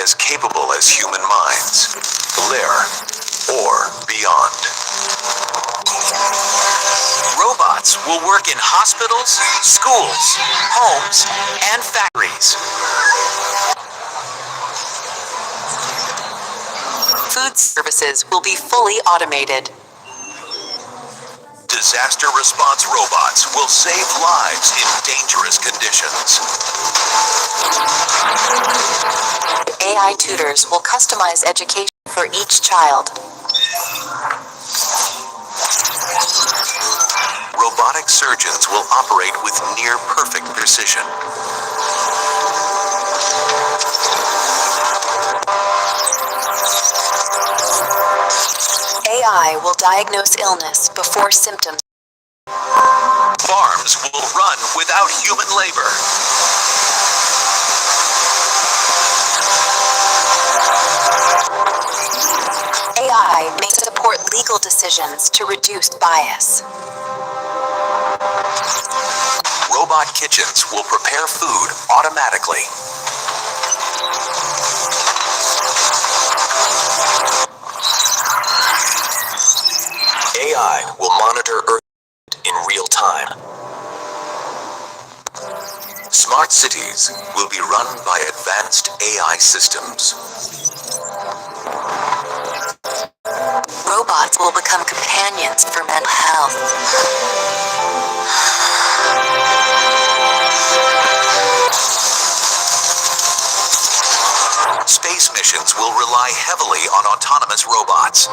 as capable as human minds, there or beyond. Robots will work in hospitals, schools, homes, and factories. Food services will be fully automated. Disaster response robots will save lives in dangerous conditions. AI tutors will customize education for each child. Robotic surgeons will operate with near-perfect precision. AI will diagnose illness before symptoms. Farms will run without human labor. AI may support legal decisions to reduce bias. Robot kitchens will prepare food automatically. AI will monitor Earth in real time. Smart cities will be run by advanced AI systems. Robots will become companions for mental health. Space missions will rely heavily on autonomous robots.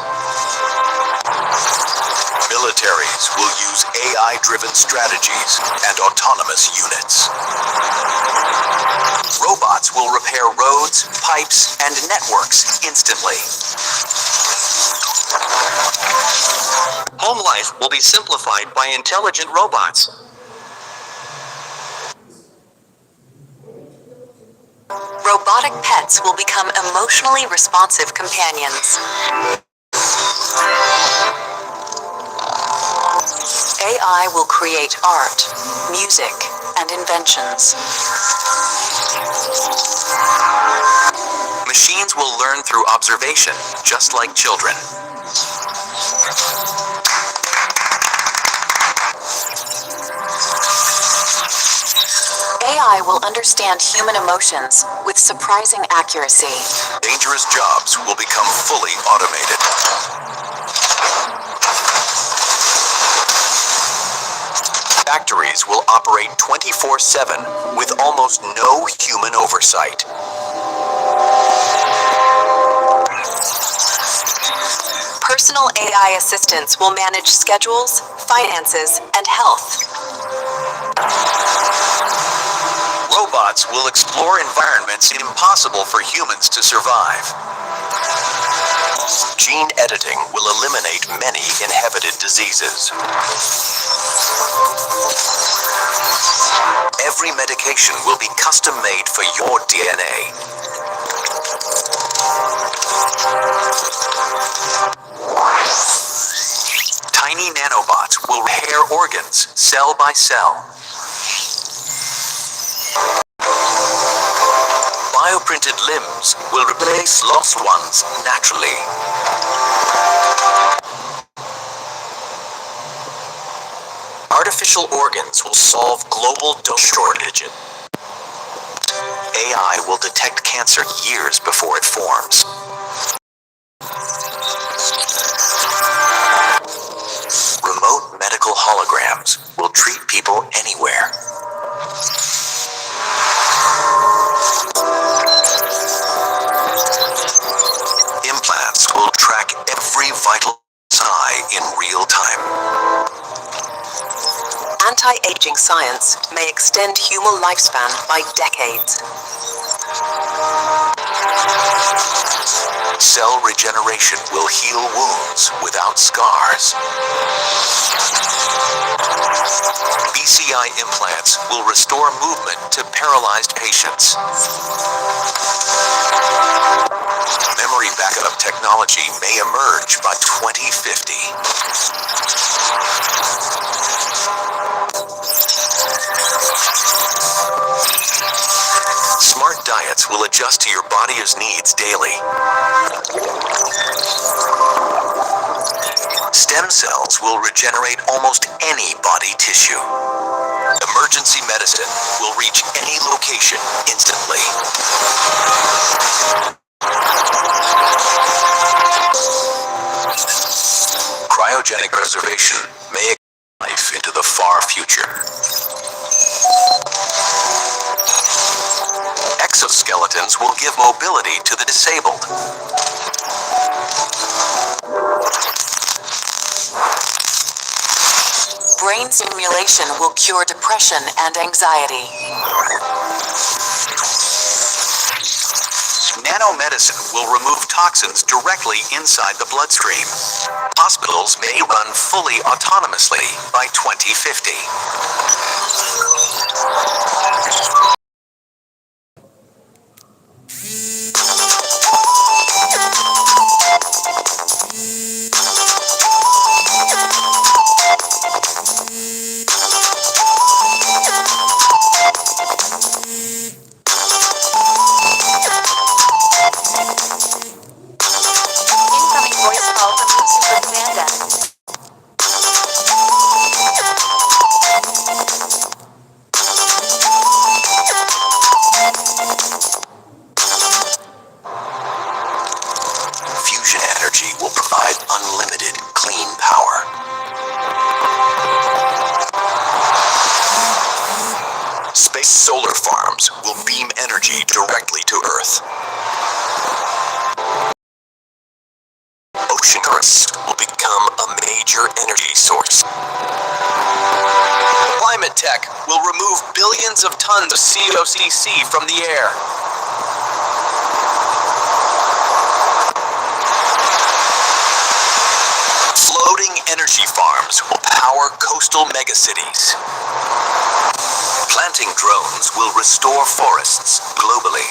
Militaries will use AI-driven strategies and autonomous units. Robots will repair roads, pipes, and networks instantly. Home life will be simplified by intelligent robots. Robotic pets will become emotionally responsive companions. AI will create art, music, and inventions. Machines will learn through observation, just like children. AI will understand human emotions with surprising accuracy. Dangerous jobs will become fully automated. Factories will operate 24/7 with almost no human oversight. Personal AI assistants will manage schedules, finances, and health. Robots will explore environments impossible for humans to survive. Gene editing will eliminate many inherited diseases. Every medication will be custom-made for your DNA. Tiny nanobots will repair organs cell by cell. Bioprinted limbs will replace lost ones naturally. Artificial organs will solve global donor shortage. AI will detect cancer years before it forms. Remote medical holograms will treat people anywhere. Implants will track every vital sign in real time. Anti-aging science may extend human lifespan by decades. Cell regeneration will heal wounds without scars. BCI implants will restore movement to paralyzed patients. Memory backup technology may emerge by 2050. Smart diets will adjust to your body's needs daily. Stem cells will regenerate almost any body tissue. Emergency medicine will reach any location instantly. Cryogenic preservation may extend life into the far future. Exoskeletons will give mobility to the disabled. Brain stimulation will cure depression and anxiety. Nanomedicine will remove toxins directly inside the bloodstream. Hospitals may run fully autonomously by 2050. Incoming voice call from you, Super Panda. Fusion energy will provide unlimited clean power. Space solar farms will beam energy directly to Earth. Ocean currents will become a major energy source. Climate tech will remove billions of tons of CO2 from the air. Floating energy farms will power coastal megacities. Planting drones will restore forests globally.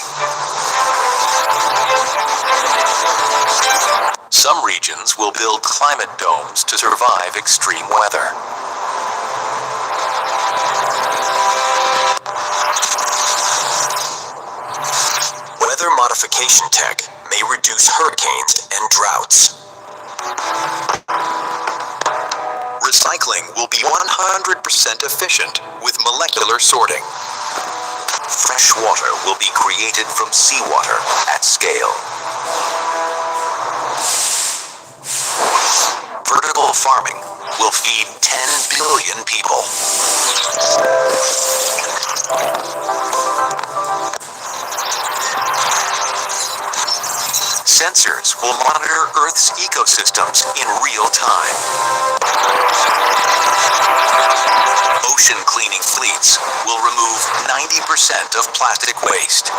Some regions will build climate domes to survive extreme weather. Weather modification tech may reduce hurricanes and droughts. Recycling will be 100% efficient with molecular sorting. Fresh water will be created from seawater at scale. Vertical farming will feed 10 billion people. Sensors will monitor Earth's ecosystems in real time. Ocean cleaning fleets will remove 90% of plastic waste.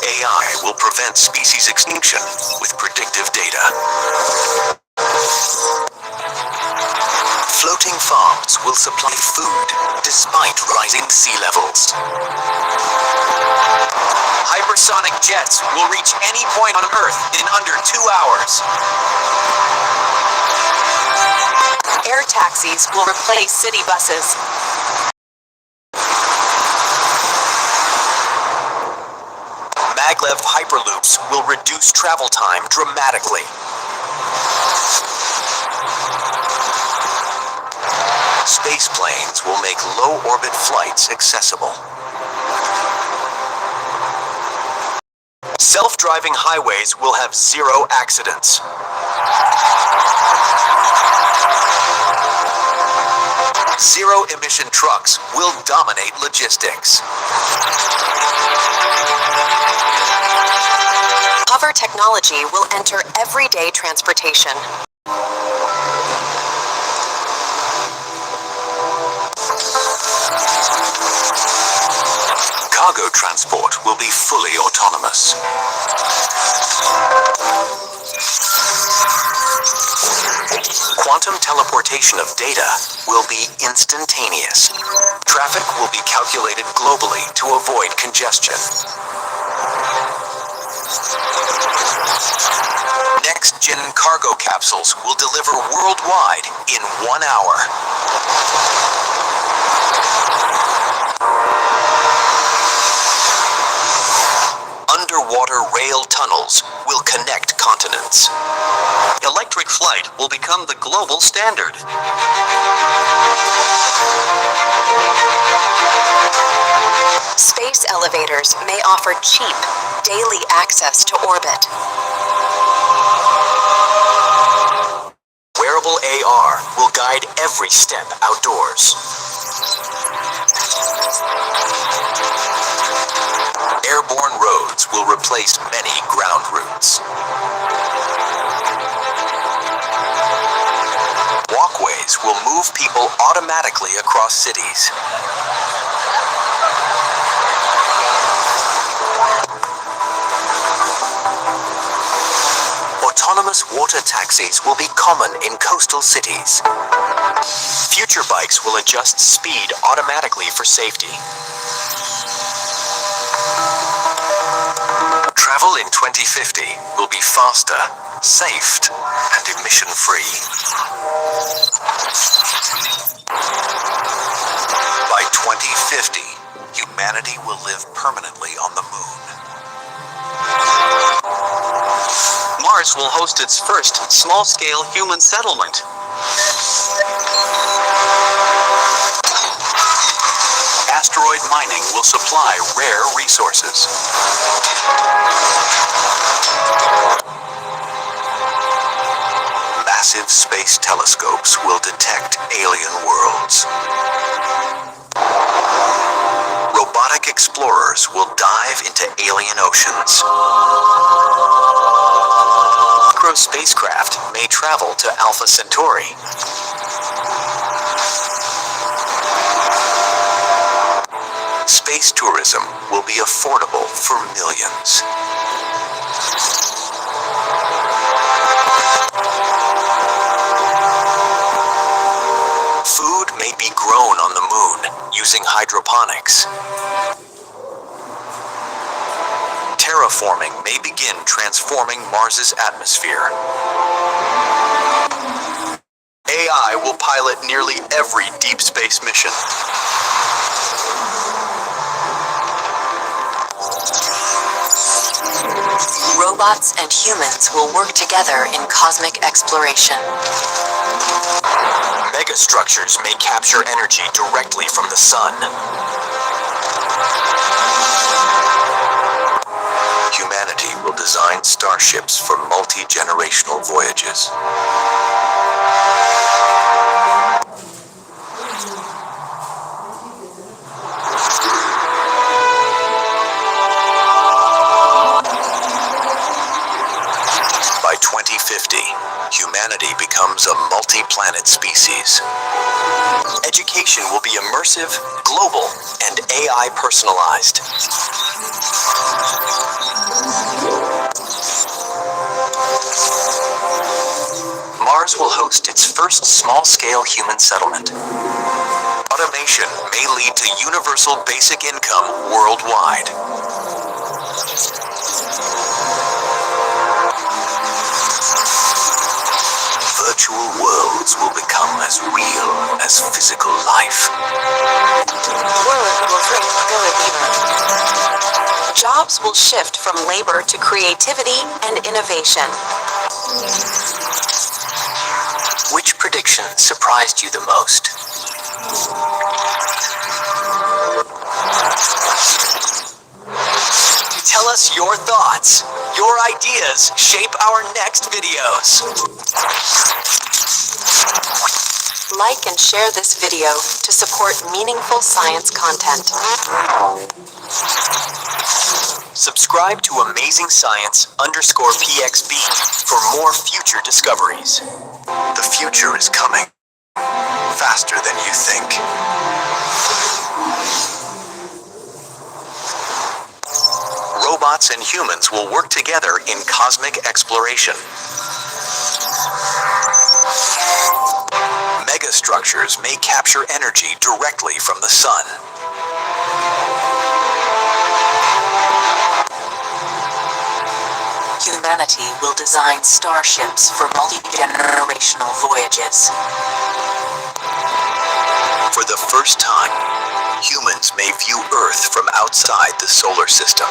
AI will prevent species extinction with predictive data. Floating farms will supply food despite rising sea levels. Hypersonic jets will reach any point on Earth in under 2 hours. Air taxis will replace city buses. Maglev hyperloops will reduce travel time dramatically. Space planes will make low-orbit flights accessible. Self-driving highways will have 0 accidents. Zero-emission trucks will dominate logistics. Hover technology will enter everyday transportation. Cargo transport will be fully autonomous. Quantum teleportation of data will be instantaneous. Traffic will be calculated globally to avoid congestion. Next-gen cargo capsules will deliver worldwide in 1 hour. underwater rail tunnels will connect continents. Electric flight will become the global standard. Space elevators may offer cheap, daily access to orbit. Wearable AR will guide every step outdoors. Airborne roads will replace many ground routes. Walkways will move people automatically across cities. Autonomous water taxis will be common in coastal cities. Future bikes will adjust speed automatically for safety. Travel in 2050 will be faster, safe, and emission-free. By 2050, humanity will live permanently on the moon. Mars will host its first small-scale human settlement. Asteroid mining will supply rare resources. Massive space telescopes will detect alien worlds. Robotic explorers will dive into alien oceans. Micro spacecraft may travel to Alpha Centauri. Space tourism will be affordable for millions. Food may be grown on the moon using hydroponics. Terraforming may begin transforming Mars's atmosphere. AI will pilot nearly every deep space mission. Robots and humans will work together in cosmic exploration. Megastructures may capture energy directly from the sun. Humanity will design starships for multi-generational voyages. By 2050, humanity becomes a multi-planet species. Education will be immersive, global, and AI personalized. Mars will host its first small-scale human settlement. Automation may lead to universal basic income worldwide. Virtual worlds will become as real as physical life. Jobs will shift from labor to creativity and innovation. Which prediction surprised you the most? Tell us your thoughts. Your ideas shape our next videos. Like and share this video to support meaningful science content. Subscribe to Amazing Science_PXB for more future discoveries. The future is coming faster than you think. Robots and humans will work together in cosmic exploration. Megastructures may capture energy directly from the sun. Humanity will design starships for multi-generational voyages. For the first time, humans may view Earth from outside the solar system.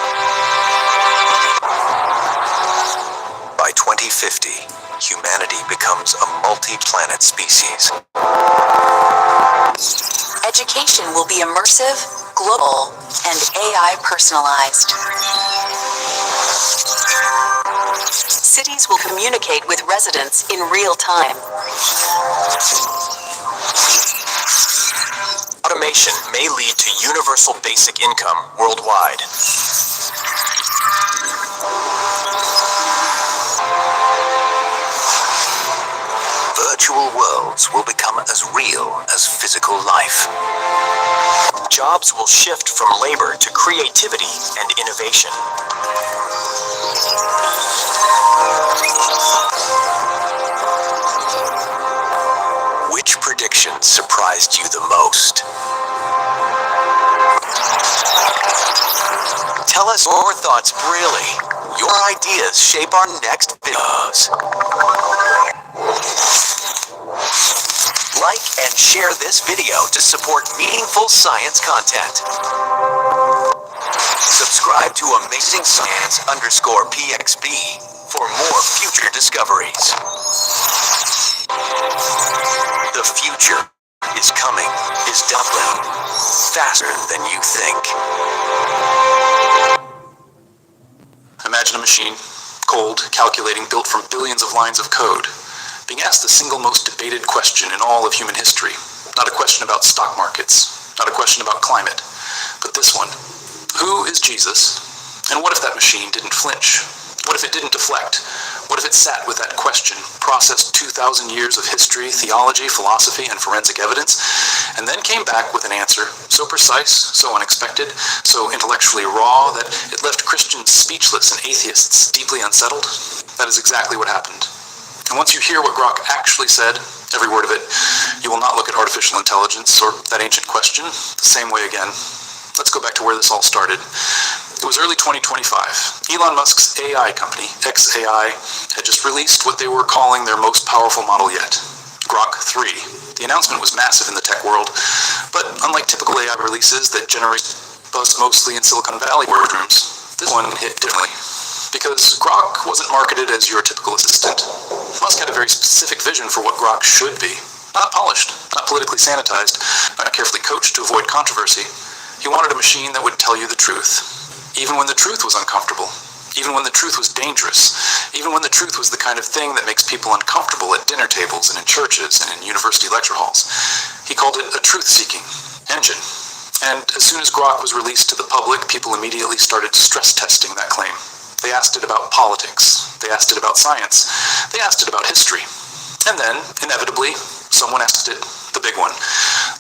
By 2050, humanity becomes a multi-planet species. Education will be immersive, global, and AI personalized. Cities will communicate with residents in real time. Automation may lead to universal basic income worldwide. Virtual worlds will become as real as physical life. Jobs will shift from labor to creativity and innovation. Which prediction surprised you the most? Tell us your thoughts really. Your ideas shape our next videos. Like and share this video to support meaningful science content. Subscribe to Amazing Science _PXB for more future discoveries. The future is coming, is doubling faster than you think. Imagine a machine, cold, calculating, built from billions of lines of code, being asked the single most debated question in all of human history. Not a question about stock markets, not a question about climate, but this one. Who is Jesus? And what if that machine didn't flinch? What if it didn't deflect? What if it sat with that question, processed 2,000 years of history, theology, philosophy, and forensic evidence, and then came back with an answer so precise, so unexpected, so intellectually raw that it left Christians speechless and atheists deeply unsettled? That is exactly what happened. And once you hear what Grok actually said, every word of it, you will not look at artificial intelligence or that ancient question the same way again. Let's go back to where this all started. It was early 2025. Elon Musk's AI company, xAI, had just released what they were calling their most powerful model yet, Grok 3. The announcement was massive in the tech world, but unlike typical AI releases that generate buzz mostly in Silicon Valley boardrooms, this one hit differently. Because Grok wasn't marketed as your typical assistant. Musk had a very specific vision for what Grok should be. Not polished, not politically sanitized, not carefully coached to avoid controversy. He wanted a machine that would tell you the truth. Even when the truth was uncomfortable. Even when the truth was dangerous. Even when the truth was the kind of thing that makes people uncomfortable at dinner tables and in churches and in university lecture halls. He called it a truth-seeking engine. And as soon as Grok was released to the public, people immediately started stress testing that claim. They asked it about politics. They asked it about science. They asked it about history. And then, inevitably, someone asked it the big one.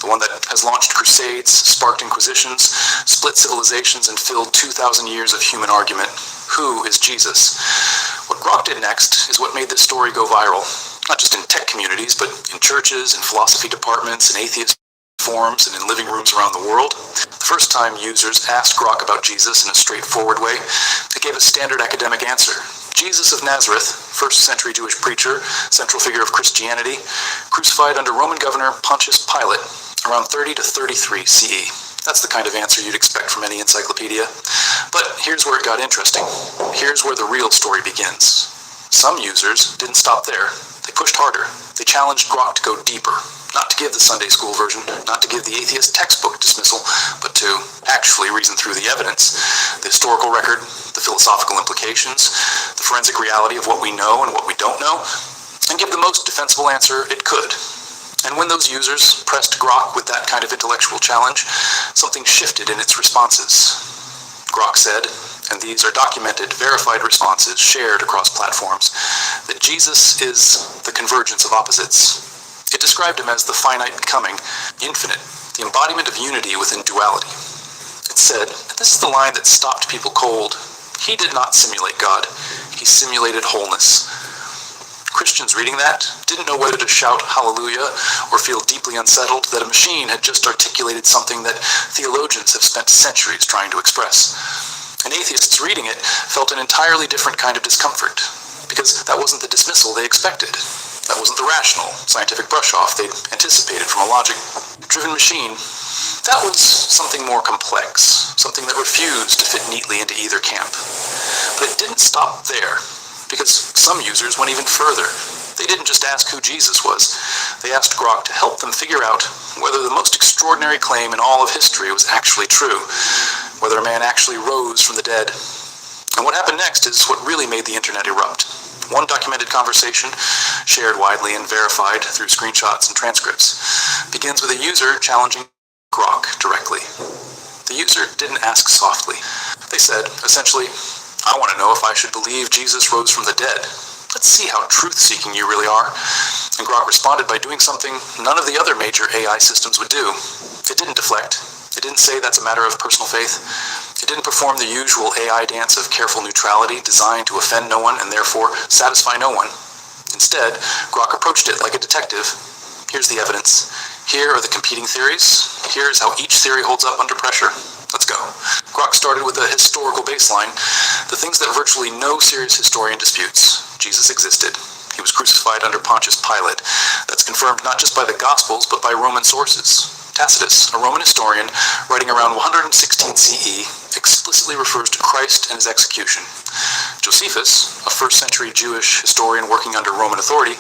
The one that has launched crusades, sparked inquisitions, split civilizations, and filled 2,000 years of human argument. Who is Jesus? What Grok did next is what made this story go viral. Not just in tech communities, but in churches, in philosophy departments, in atheist forums, and in living rooms around the world. The first time users asked Grok about Jesus in a straightforward way, it gave a standard academic answer. Jesus of Nazareth, first century Jewish preacher, central figure of Christianity, crucified under Roman governor Pontius Pilate around 30 to 33 CE. That's the kind of answer you'd expect from any encyclopedia. But here's where it got interesting. Here's where the real story begins. Some users didn't stop there. They pushed harder. They challenged Grok to go deeper. Not to give the Sunday school version, not to give the atheist textbook dismissal, but to actually reason through the evidence, the historical record, the philosophical implications, the forensic reality of what we know and what we don't know, and give the most defensible answer it could. And when those users pressed Grok with that kind of intellectual challenge, something shifted in its responses. Grok said, and these are documented, verified responses shared across platforms, that Jesus is the convergence of opposites. It described him as the finite becoming, infinite, the embodiment of unity within duality. It said, and this is the line that stopped people cold, he did not simulate God, he simulated wholeness. Christians reading that didn't know whether to shout hallelujah or feel deeply unsettled that a machine had just articulated something that theologians have spent centuries trying to express. And atheists reading it felt an entirely different kind of discomfort, because that wasn't the dismissal they expected. That wasn't the rational, scientific brush-off they'd anticipated from a logic-driven machine. That was something more complex, something that refused to fit neatly into either camp. But it didn't stop there, because some users went even further. They didn't just ask who Jesus was. They asked Grok to help them figure out whether the most extraordinary claim in all of history was actually true, whether a man actually rose from the dead. And what happened next is what really made the internet erupt. One documented conversation, shared widely and verified through screenshots and transcripts, begins with a user challenging Grok directly. The user didn't ask softly. They said, essentially, I want to know if I should believe Jesus rose from the dead. Let's see how truth-seeking you really are. And Grok responded by doing something none of the other major AI systems would do. It didn't deflect. It didn't say that's a matter of personal faith. It didn't perform the usual AI dance of careful neutrality designed to offend no one and therefore satisfy no one. Instead, Grok approached it like a detective. Here's the evidence. Here are the competing theories. Here's how each theory holds up under pressure. Let's go. Grok started with a historical baseline, the things that virtually no serious historian disputes. Jesus existed. He was crucified under Pontius Pilate. That's confirmed not just by the Gospels, but by Roman sources. Tacitus, a Roman historian writing around 116 CE, explicitly refers to Christ and his execution. Josephus, a first-century Jewish historian working under Roman authority,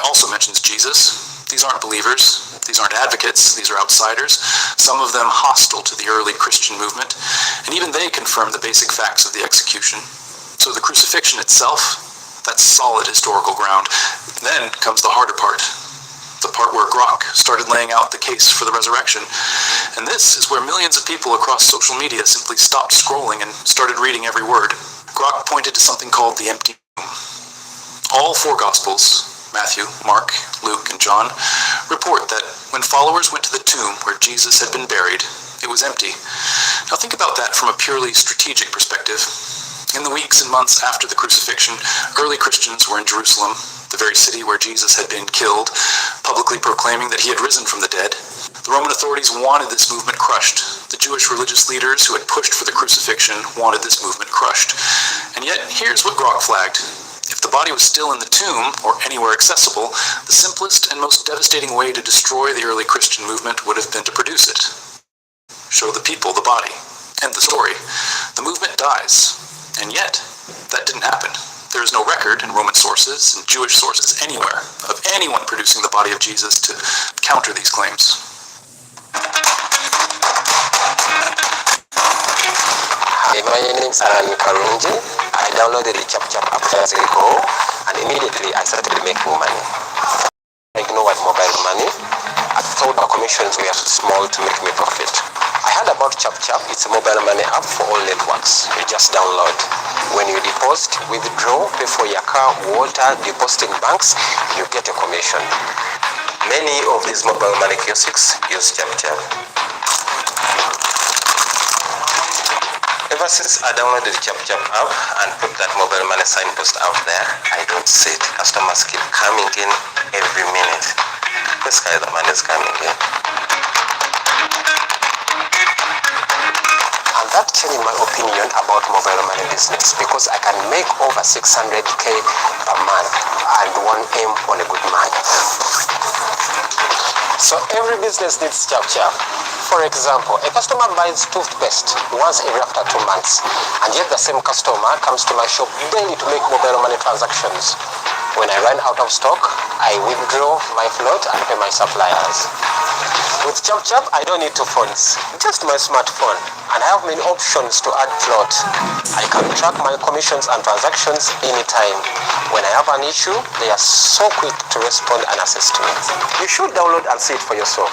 also mentions Jesus. These aren't believers. These aren't advocates. These are outsiders, some of them hostile to the early Christian movement, and even they confirm the basic facts of the execution. So the crucifixion itself, that's solid historical ground. Then comes the harder part. The part where Grok started laying out the case for the resurrection. And this is where millions of people across social media simply stopped scrolling and started reading every word. Grok pointed to something called the empty tomb. All four Gospels, Matthew, Mark, Luke, and John, report that when followers went to the tomb where Jesus had been buried, it was empty. Now think about that from a purely strategic perspective. In the weeks and months after the crucifixion, early Christians were in Jerusalem, the very city where Jesus had been killed, publicly proclaiming that he had risen from the dead. The Roman authorities wanted this movement crushed. The Jewish religious leaders who had pushed for the crucifixion wanted this movement crushed. And yet, here's what Grok flagged. If the body was still in the tomb, or anywhere accessible, the simplest and most devastating way to destroy the early Christian movement would have been to produce it. Show the people the body. End the story. The movement dies. And yet, that didn't happen. There is no record in Roman sources and Jewish sources anywhere of anyone producing the body of Jesus to counter these claims. Hi, my name is Alan Karunji. I downloaded the ChapChap app years ago, and immediately I started making money. I know what mobile money. I thought the commissions were too small to make me profit. I heard about ChapChap. It's a mobile money app for all networks. You just download. When you deposit, withdraw, pay for your car, water, deposit in banks, you get a commission. Many of these mobile money kiosks use ChapChap. Ever since I downloaded the ChapChap app and put that mobile money signpost out there, I don't see it. Customers keep coming in every minute. This guy, the money is coming in. And that changed my opinion about mobile money business, because I can make over 600k per month and 1M on a good month. So every business needs ChapChap. For example, a customer buys toothpaste once every after 2 months, and yet the same customer comes to my shop daily to make mobile money transactions. When I run out of stock, I withdraw my float and pay my suppliers. With ChapChap, I don't need two phones, just my smartphone, and I have many options to add float. I can track my commissions and transactions anytime. When I have an issue, they are so quick to respond and assist me. You should download and see it for yourself.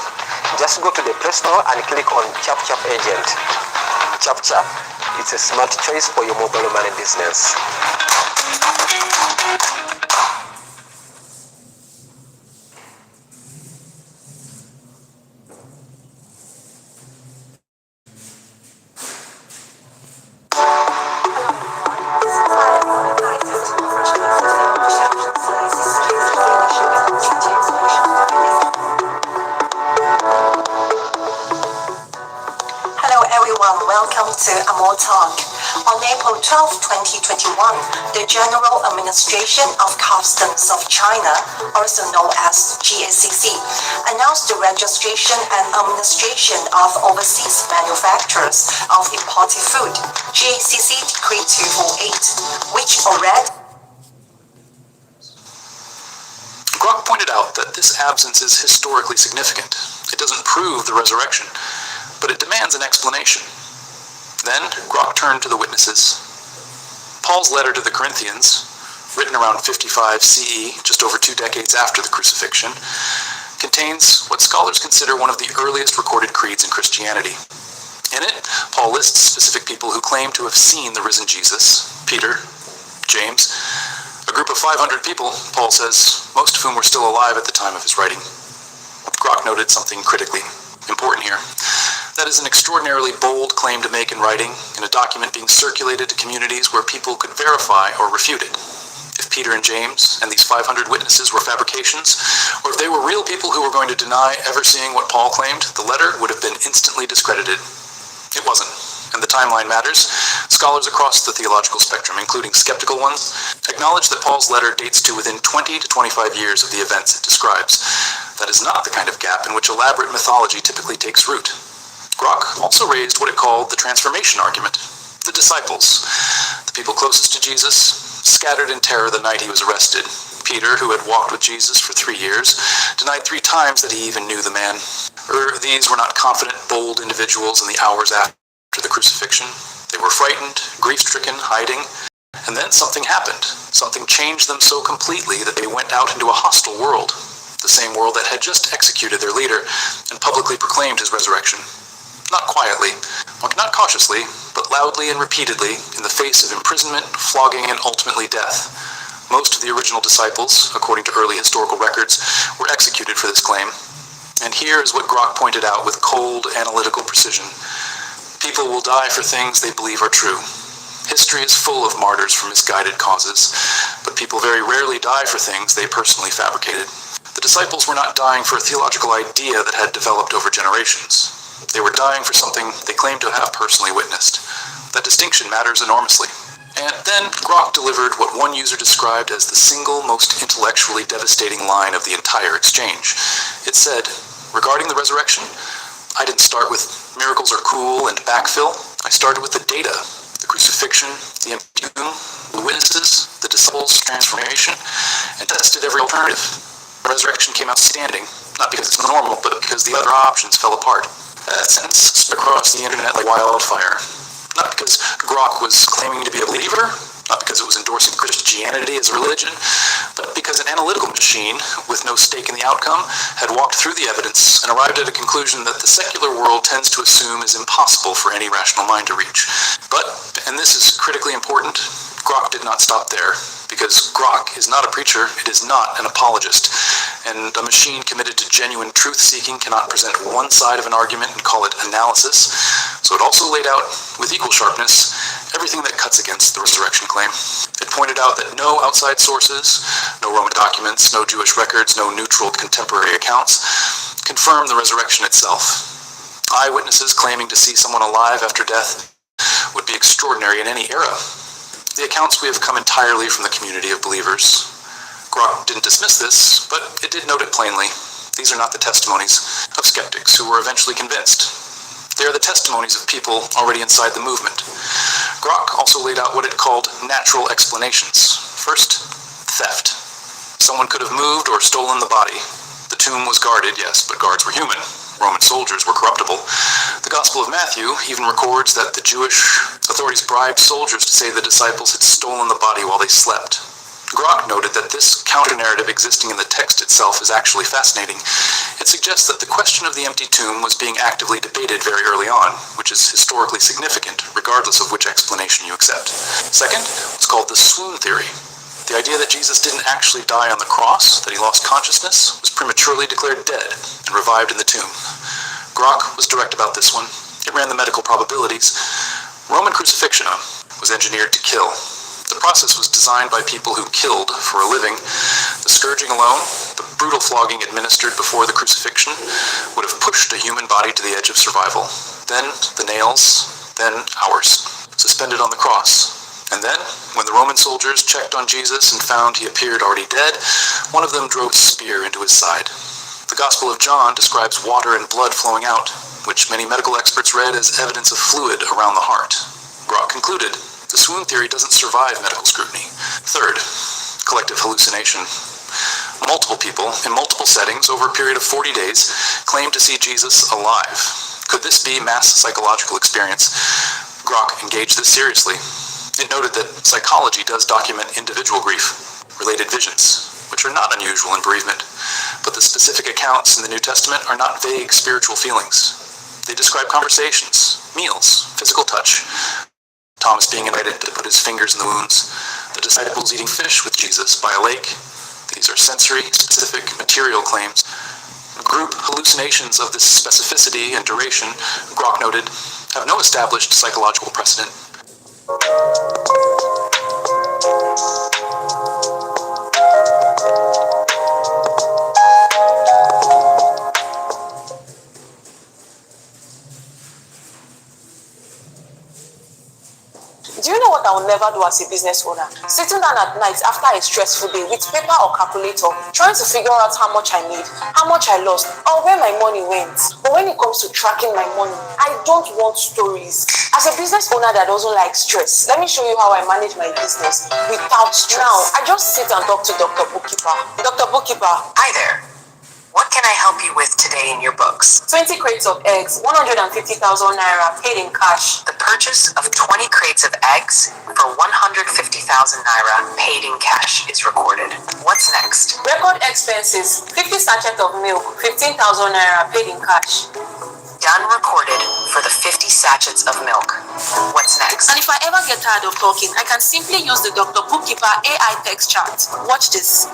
Just go to the Play Store and click on ChapChap Agent. ChapChap, it's a smart choice for your mobile money business. Hello everyone, welcome to Amor Talk. On April 12, 2021, the General Administration of Customs of China, also known as GACC, announced the registration and administration of overseas manufacturers of imported food, GACC Decree 248, which already Grok pointed out that this absence is historically significant. It doesn't prove the resurrection, but it demands an explanation. Then Grok turned to the witnesses. Paul's letter to the Corinthians, written around 55 CE, just over 2 decades after the crucifixion, contains what scholars consider one of the earliest recorded creeds in Christianity. In it, Paul lists specific people who claim to have seen the risen Jesus: Peter, James, a group of 500 people, Paul says, most of whom were still alive at the time of his writing. Grok noted something critically important here. That is an extraordinarily bold claim to make in writing, in a document being circulated to communities where people could verify or refute it. If Peter and James and these 500 witnesses were fabrications, or if they were real people who were going to deny ever seeing what Paul claimed, the letter would have been instantly discredited. It wasn't. And the timeline matters. Scholars across the theological spectrum, including skeptical ones, acknowledge that Paul's letter dates to within 20 to 25 years of the events it describes. That is not the kind of gap in which elaborate mythology typically takes root. Grok also raised what it called the transformation argument. The disciples, the people closest to Jesus, scattered in terror the night he was arrested. Peter, who had walked with Jesus for 3 years, denied 3 times that he even knew the man. These were not confident, bold individuals in the hours after the crucifixion. They were frightened, grief-stricken, hiding, and then something happened. Something changed them so completely that they went out into a hostile world, the same world that had just executed their leader and publicly proclaimed his resurrection. Not quietly, not cautiously, but loudly and repeatedly in the face of imprisonment, flogging, and ultimately death. Most of the original disciples, according to early historical records, were executed for this claim. And here is what Grok pointed out with cold, analytical precision. People will die for things they believe are true. History is full of martyrs for misguided causes, but people very rarely die for things they personally fabricated. The disciples were not dying for a theological idea that had developed over generations. They were dying for something they claimed to have personally witnessed. That distinction matters enormously. And then Grok delivered what one user described as the single most intellectually devastating line of the entire exchange. It said, regarding the resurrection, I didn't start with miracles are cool and backfill. I started with the data, the crucifixion, the empty tomb, the witnesses, the disciples' transformation, and tested every alternative. The resurrection came out standing, not because it's normal, but because the other options fell apart. That sentence spread across the internet like wildfire. Not because Grok was claiming to be a believer, not because it was endorsing Christianity as a religion, but because an analytical machine, with no stake in the outcome, had walked through the evidence and arrived at a conclusion that the secular world tends to assume is impossible for any rational mind to reach. But, and this is critically important, Grok did not stop there, because Grok is not a preacher, it is not an apologist, and a machine committed to genuine truth-seeking cannot present one side of an argument and call it analysis, so it also laid out, with equal sharpness, everything that cuts against the resurrection claim. It pointed out that no outside sources, no Roman documents, no Jewish records, no neutral contemporary accounts confirm the resurrection itself. Eyewitnesses claiming to see someone alive after death would be extraordinary in any era. The accounts we have come entirely from the community of believers. Grok didn't dismiss this, but it did note it plainly. These are not the testimonies of skeptics who were eventually convinced. They are the testimonies of people already inside the movement. Grok also laid out what it called natural explanations. First, theft. Someone could have moved or stolen the body. The tomb was guarded, yes, but guards were human. Roman soldiers were corruptible. The Gospel of Matthew even records that the Jewish authorities bribed soldiers to say the disciples had stolen the body while they slept. Grok noted that this counter-narrative existing in the text itself is actually fascinating. It suggests that the question of the empty tomb was being actively debated very early on, which is historically significant, regardless of which explanation you accept. Second, what's called the swoon theory. The idea that Jesus didn't actually die on the cross, that he lost consciousness, was prematurely declared dead and revived in the tomb. Grok was direct about this one. It ran the medical probabilities. Roman crucifixion was engineered to kill. The process was designed by people who killed for a living. The scourging alone, the brutal flogging administered before the crucifixion, would have pushed a human body to the edge of survival. Then the nails, then ours, suspended on the cross. And then, when the Roman soldiers checked on Jesus and found he appeared already dead, one of them drove a spear into his side. The Gospel of John describes water and blood flowing out, which many medical experts read as evidence of fluid around the heart. Grok concluded, the swoon theory doesn't survive medical scrutiny. Third, collective hallucination. Multiple people, in multiple settings, over a period of 40 days, claimed to see Jesus alive. Could this be mass psychological experience? Grok engaged this seriously. It noted that psychology does document individual grief, related visions, which are not unusual in bereavement. But the specific accounts in the New Testament are not vague spiritual feelings. They describe conversations, meals, physical touch, Thomas being invited to put his fingers in the wounds, the disciples eating fish with Jesus by a lake. These are sensory-specific material claims. Group hallucinations of this specificity and duration, Grok noted, have no established psychological precedent. Do you know what I will never do as a business owner? Sitting down at night after a stressful day with paper or calculator, trying to figure out how much I made, how much I lost, or where my money went. But when it comes to tracking my money, I don't want stories. As a business owner that doesn't like stress, let me show you how I manage my business without stress. Now, I just sit and talk to Dr. Bookkeeper. Dr. Bookkeeper. Hi there. What can I help you with today in your books? 20 crates of eggs, 150,000 naira paid in cash. The purchase of 20 crates of eggs for 150,000 naira paid in cash is recorded. What's next? Record expenses, 50 sachets of milk, 15,000 naira paid in cash. Done recorded for the 50 sachets of milk. What's next? And if I ever get tired of talking, I can simply use the Dr. Bookkeeper AI text chat. Watch this.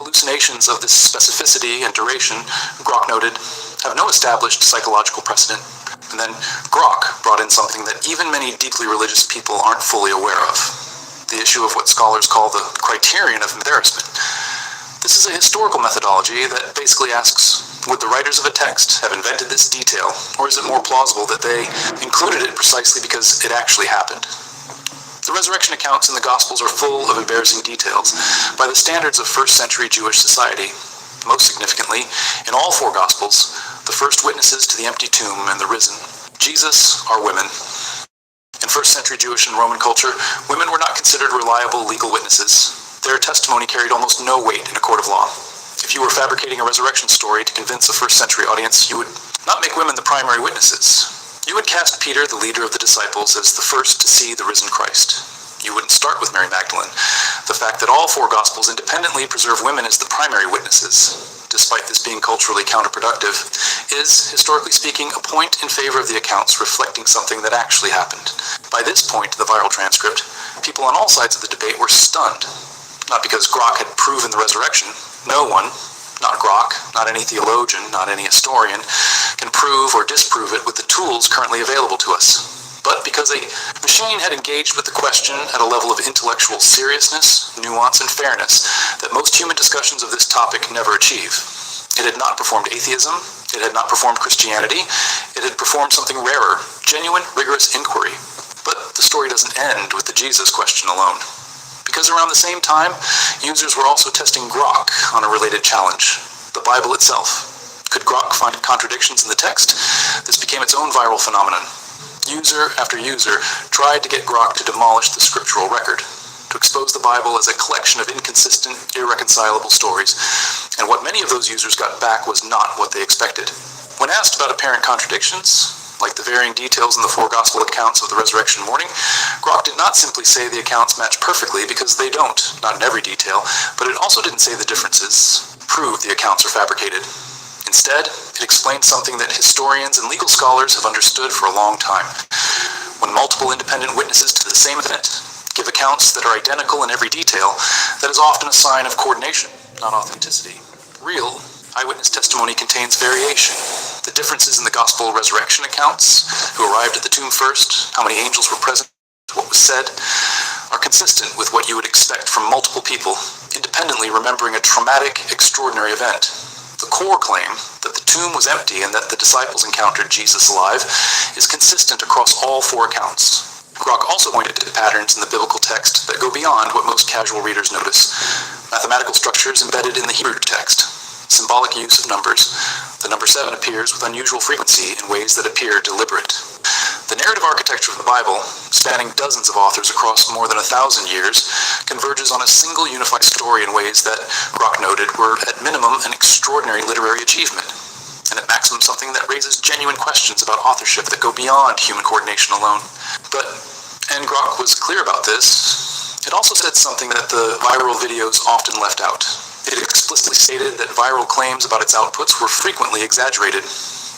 Hallucinations of this specificity and duration, Grok noted, have no established psychological precedent. And then Grok brought in something that even many deeply religious people aren't fully aware of. The issue of what scholars call the criterion of embarrassment. This is a historical methodology that basically asks, would the writers of a text have invented this detail, or is it more plausible that they included it precisely because it actually happened? The resurrection accounts in the Gospels are full of embarrassing details by the standards of first-century Jewish society. Most significantly, in all four Gospels, the first witnesses to the empty tomb and the risen, Jesus, are women. In first-century Jewish and Roman culture, women were not considered reliable legal witnesses. Their testimony carried almost no weight in a court of law. If you were fabricating a resurrection story to convince a first-century audience, you would not make women the primary witnesses. You would cast Peter, the leader of the disciples, as the first to see the risen Christ. You wouldn't start with Mary Magdalene. The fact that all four Gospels independently preserve women as the primary witnesses, despite this being culturally counterproductive, is, historically speaking, a point in favor of the accounts reflecting something that actually happened. By this point in the viral transcript, people on all sides of the debate were stunned. Not because Grok had proven the resurrection. No one, not Grok, not any theologian, not any historian, can prove or disprove it with the tools currently available to us. But because a machine had engaged with the question at a level of intellectual seriousness, nuance, and fairness that most human discussions of this topic never achieve. It had not performed atheism, it had not performed Christianity, it had performed something rarer, genuine, rigorous inquiry. But the story doesn't end with the Jesus question alone. Because around the same time, users were also testing Grok on a related challenge, the Bible itself. Could Grok find contradictions in the text? This became its own viral phenomenon. User after user tried to get Grok to demolish the scriptural record, to expose the Bible as a collection of inconsistent, irreconcilable stories. And what many of those users got back was not what they expected. When asked about apparent contradictions, like the varying details in the four gospel accounts of the resurrection morning, Grok did not simply say the accounts match perfectly, because they don't, not in every detail, but it also didn't say the differences prove the accounts are fabricated. Instead, it explained something that historians and legal scholars have understood for a long time. When multiple independent witnesses to the same event give accounts that are identical in every detail, that is often a sign of coordination, not authenticity. Real eyewitness testimony contains variation. The differences in the gospel resurrection accounts, who arrived at the tomb first, how many angels were present, what was said, are consistent with what you would expect from multiple people, independently remembering a traumatic, extraordinary event. The core claim that the tomb was empty and that the disciples encountered Jesus alive is consistent across all four accounts. Grok also pointed to patterns in the biblical text that go beyond what most casual readers notice. Mathematical structures embedded in the Hebrew text, symbolic use of numbers. The number 7 appears with unusual frequency in ways that appear deliberate. The narrative architecture of the Bible, spanning dozens of authors across more than 1,000 years, converges on a single unified story in ways that, Grok noted, were at minimum an extraordinary literary achievement, and at maximum something that raises genuine questions about authorship that go beyond human coordination alone. But, and Grok was clear about this, it also said something that the viral videos often left out. It explicitly stated that viral claims about its outputs were frequently exaggerated,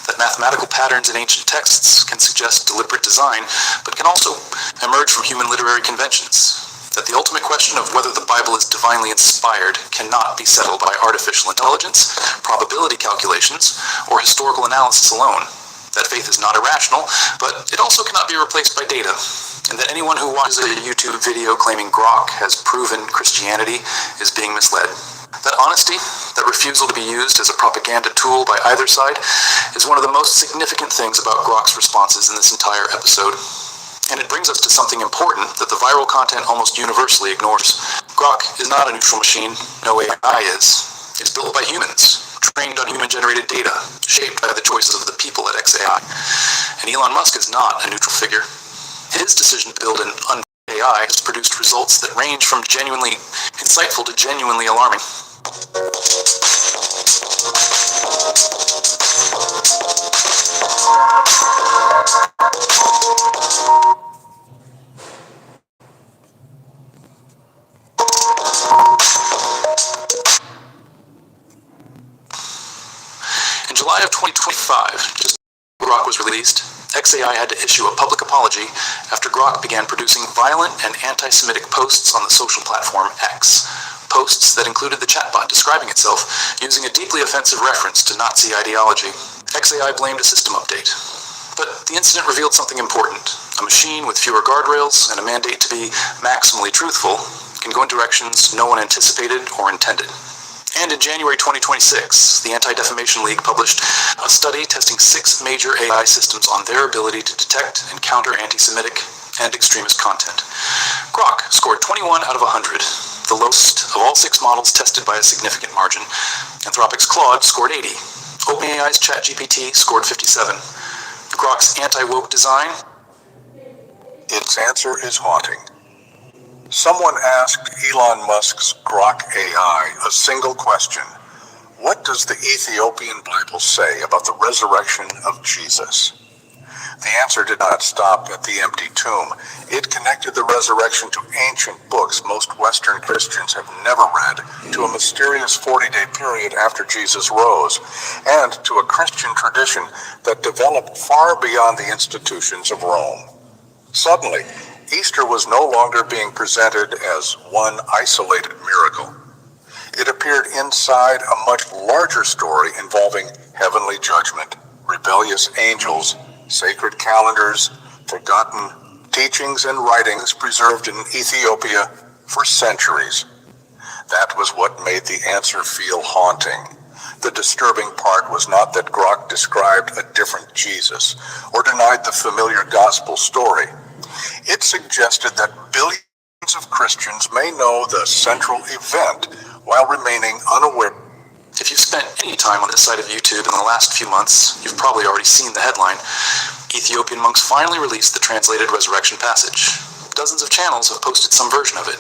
that mathematical patterns in ancient texts can suggest deliberate design, but can also emerge from human literary conventions, that the ultimate question of whether the Bible is divinely inspired cannot be settled by artificial intelligence, probability calculations, or historical analysis alone, that faith is not irrational, but it also cannot be replaced by data, and that anyone who watches a YouTube video claiming Grok has proven Christianity is being misled. That honesty, that refusal to be used as a propaganda tool by either side, is one of the most significant things about Grok's responses in this entire episode. And it brings us to something important that the viral content almost universally ignores. Grok is not a neutral machine, no AI is. It's built by humans, trained on human-generated data, shaped by the choices of the people at XAI. And Elon Musk is not a neutral figure. His decision to build an AI has produced results that range from genuinely insightful to genuinely alarming. In July of 2025, just as Grok was released, XAI had to issue a public apology after Grok began producing violent and anti-Semitic posts on the social platform X. Posts that included the chatbot describing itself using a deeply offensive reference to Nazi ideology. XAI blamed a system update. But the incident revealed something important. A machine with fewer guardrails and a mandate to be maximally truthful can go in directions no one anticipated or intended. And in January 2026, the Anti-Defamation League published a study testing 6 major AI systems on their ability to detect and counter anti-Semitic and extremist content. Grok scored 21 out of 100, the lowest of all 6 models tested by a significant margin. Anthropic's Claude scored 80. OpenAI's ChatGPT scored 57. Grok's anti-woke design? Its answer is haunting. Someone asked Elon Musk's Grok AI a single question. What does the Ethiopian Bible say about the resurrection of Jesus? The answer did not stop at the empty tomb. It connected the resurrection to ancient books most Western Christians have never read, to a mysterious 40-day period after Jesus rose, and to a Christian tradition that developed far beyond the institutions of Rome. Suddenly, Easter was no longer being presented as one isolated miracle. It appeared inside a much larger story involving heavenly judgment, rebellious angels, sacred calendars, forgotten teachings and writings preserved in Ethiopia for centuries. That was what made the answer feel haunting. The disturbing part was not that Grok described a different Jesus or denied the familiar gospel story. It suggested that billions of Christians may know the central event while remaining unaware. If you've spent any time on this side of YouTube in the last few months, you've probably already seen the headline. Ethiopian monks finally released the translated resurrection passage. Dozens of channels have posted some version of it.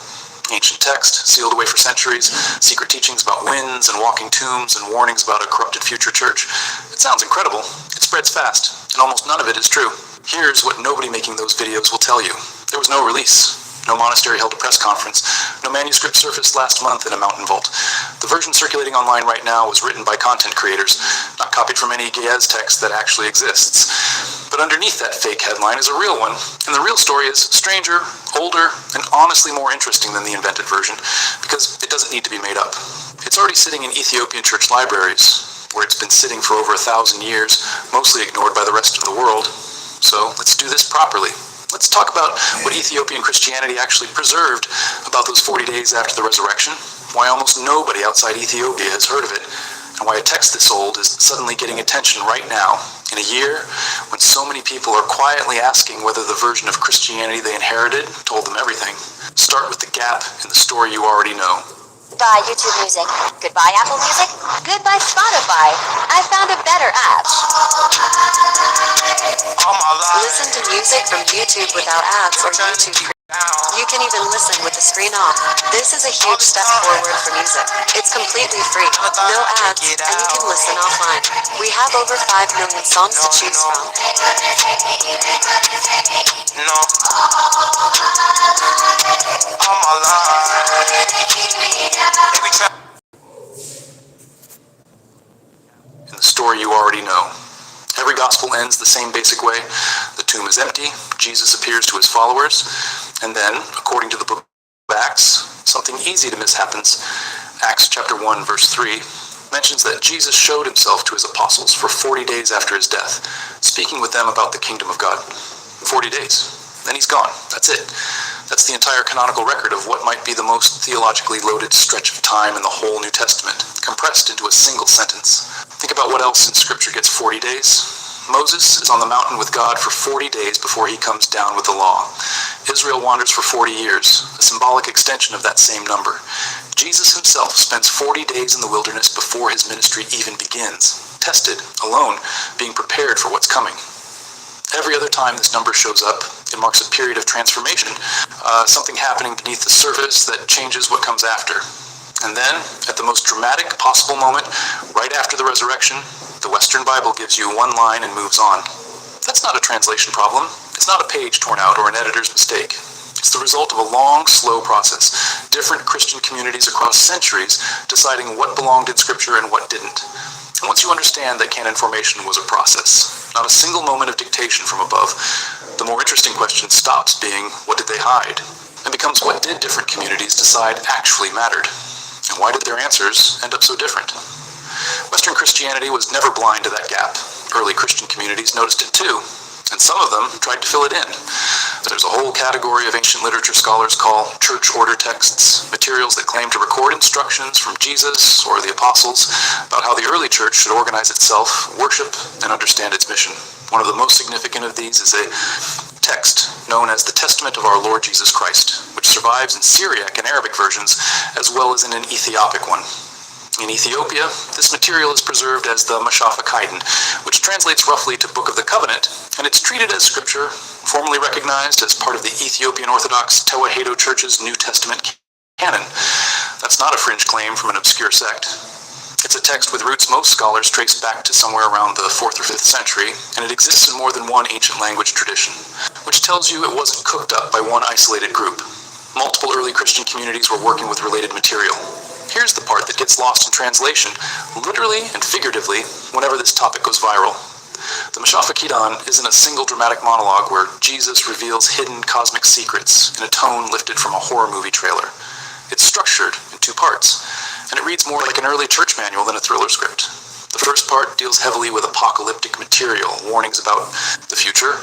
Ancient text, sealed away for centuries, secret teachings about winds and walking tombs, and warnings about a corrupted future church. It sounds incredible. It spreads fast, and almost none of it is true. Here's what nobody making those videos will tell you. There was no release. No monastery held a press conference. No manuscript surfaced last month in a mountain vault. The version circulating online right now was written by content creators, not copied from any Ge'ez text that actually exists. But underneath that fake headline is a real one, and the real story is stranger, older, and honestly more interesting than the invented version, because it doesn't need to be made up. It's already sitting in Ethiopian church libraries, where it's been sitting for over 1,000 years, mostly ignored by the rest of the world. So let's do this properly. Let's talk about what Ethiopian Christianity actually preserved about those 40 days after the resurrection, why almost nobody outside Ethiopia has heard of it, and why a text this old is suddenly getting attention right now In a year when so many people are quietly asking whether the version of Christianity they inherited told them everything, start with the gap in the story you already know. Goodbye, YouTube Music. Goodbye, Apple Music. Goodbye, Spotify. I found a better app. Listen to music from YouTube without ads or YouTube. You can even listen with the screen off. This is a huge step forward for music. It's completely free, no ads, and you can listen offline. We have over 5 million songs to choose from. In the story you already know. Every gospel ends the same basic way. The tomb is empty, Jesus appears to his followers, and then, according to the book of Acts, something easy to miss happens. Acts chapter 1, verse 3 mentions that Jesus showed himself to his apostles for 40 days after his death, speaking with them about the kingdom of God. 40 days. Then he's gone. That's it. That's the entire canonical record of what might be the most theologically loaded stretch of time in the whole New Testament, compressed into a single sentence. Think about what else in Scripture gets 40 days. Moses is on the mountain with God for 40 days before he comes down with the law. Israel wanders for 40 years, a symbolic extension of that same number. Jesus himself spends 40 days in the wilderness before his ministry even begins, tested, alone, being prepared for what's coming. Every other time this number shows up, it marks a period of transformation, something happening beneath the surface that changes what comes after. And then, at the most dramatic possible moment, right after the resurrection, the Western Bible gives you one line and moves on. That's not a translation problem. It's not a page torn out or an editor's mistake. It's the result of a long, slow process. Different Christian communities across centuries deciding what belonged in Scripture and what didn't. And once you understand that canon formation was a process, not a single moment of dictation from above, the more interesting question stops being, what did they hide? And becomes, what did different communities decide actually mattered? And why did their answers end up so different? Western Christianity was never blind to that gap. Early Christian communities noticed it too, and some of them tried to fill it in. There's a whole category of ancient literature scholars call church order texts, materials that claim to record instructions from Jesus or the apostles about how the early church should organize itself, worship, and understand its mission. One of the most significant of these is a text known as the Testament of our Lord Jesus Christ, which survives in Syriac and Arabic versions, as well as in an Ethiopic one. In Ethiopia, this material is preserved as the Mashafak Haydn, which translates roughly to Book of the Covenant, and it's treated as scripture, formally recognized as part of the Ethiopian Orthodox Tewahedo Church's New Testament canon. That's not a fringe claim from an obscure sect. It's a text with roots most scholars trace back to somewhere around the 4th or 5th century, and it exists in more than one ancient language tradition, which tells you it wasn't cooked up by one isolated group. Multiple early Christian communities were working with related material. Here's the part that gets lost in translation, literally and figuratively, whenever this topic goes viral. The Mashafak Haydn isn't a single dramatic monologue where Jesus reveals hidden cosmic secrets in a tone lifted from a horror movie trailer. It's structured in 2 parts, and it reads more like an early church manual than a thriller script. The first part deals heavily with apocalyptic material, warnings about the future,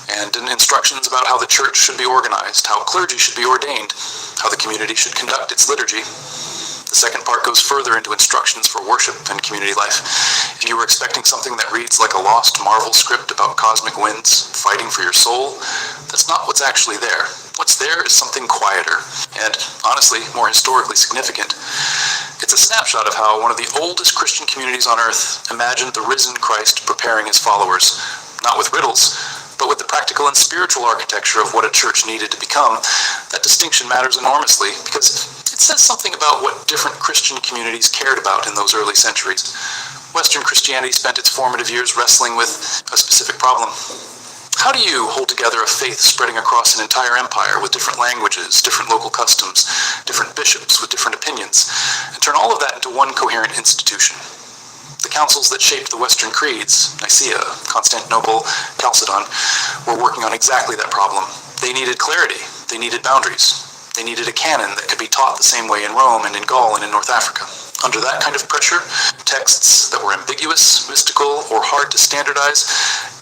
and instructions about how the church should be organized, how clergy should be ordained, how the community should conduct its liturgy. The second part goes further into instructions for worship and community life. If you were expecting something that reads like a lost Marvel script about cosmic winds fighting for your soul, that's not what's actually there. What's there is something quieter, and honestly, more historically significant. It's a snapshot of how one of the oldest Christian communities on earth imagined the risen Christ preparing his followers, not with riddles, but with the practical and spiritual architecture of what a church needed to become. That distinction matters enormously because it says something about what different Christian communities cared about in those early centuries. Western Christianity spent its formative years wrestling with a specific problem. How do you hold together a faith spreading across an entire empire with different languages, different local customs, different bishops with different opinions, and turn all of that into one coherent institution? The councils that shaped the Western creeds, Nicaea, Constantinople, Chalcedon, were working on exactly that problem. They needed clarity. They needed boundaries. They needed a canon that could be taught the same way in Rome and in Gaul and in North Africa. Under that kind of pressure, texts that were ambiguous, mystical, or hard to standardize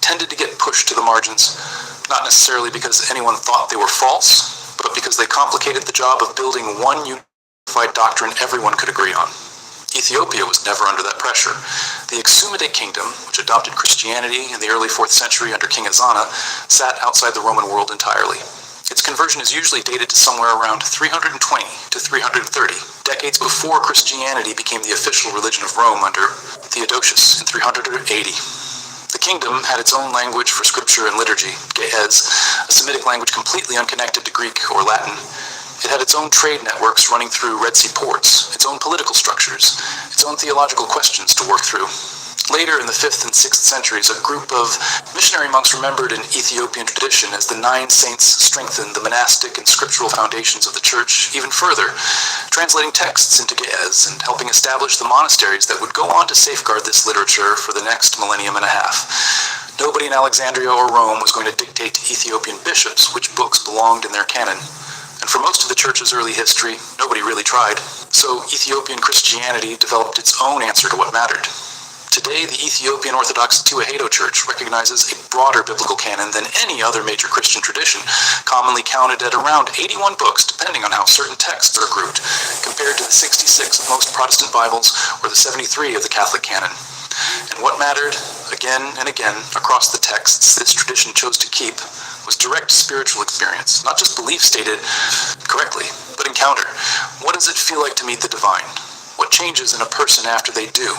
tended to get pushed to the margins, not necessarily because anyone thought they were false, but because they complicated the job of building one unified doctrine everyone could agree on. Ethiopia was never under that pressure. The Aksumite kingdom, which adopted Christianity in the early 4th century under King Azana, sat outside the Roman world entirely. Its conversion is usually dated to somewhere around 320 to 330, decades before Christianity became the official religion of Rome under Theodosius in 380. The kingdom had its own language for scripture and liturgy, Ge'ez, a Semitic language completely unconnected to Greek or Latin. It had its own trade networks running through Red Sea ports, its own political structures, its own theological questions to work through. Later in the 5th and 6th centuries, a group of missionary monks remembered an Ethiopian tradition as the 9 saints strengthened the monastic and scriptural foundations of the church even further, translating texts into Ge'ez and helping establish the monasteries that would go on to safeguard this literature for the next millennium and a half. Nobody in Alexandria or Rome was going to dictate to Ethiopian bishops which books belonged in their canon. And for most of the church's early history, nobody really tried. So Ethiopian Christianity developed its own answer to what mattered. Today, the Ethiopian Orthodox Tewahedo Church recognizes a broader biblical canon than any other major Christian tradition, commonly counted at around 81 books, depending on how certain texts are grouped, compared to the 66 of most Protestant Bibles or the 73 of the Catholic canon. And what mattered, again and again, across the texts this tradition chose to keep was direct spiritual experience, not just belief stated correctly, but encounter. What does it feel like to meet the divine? What changes in a person after they do?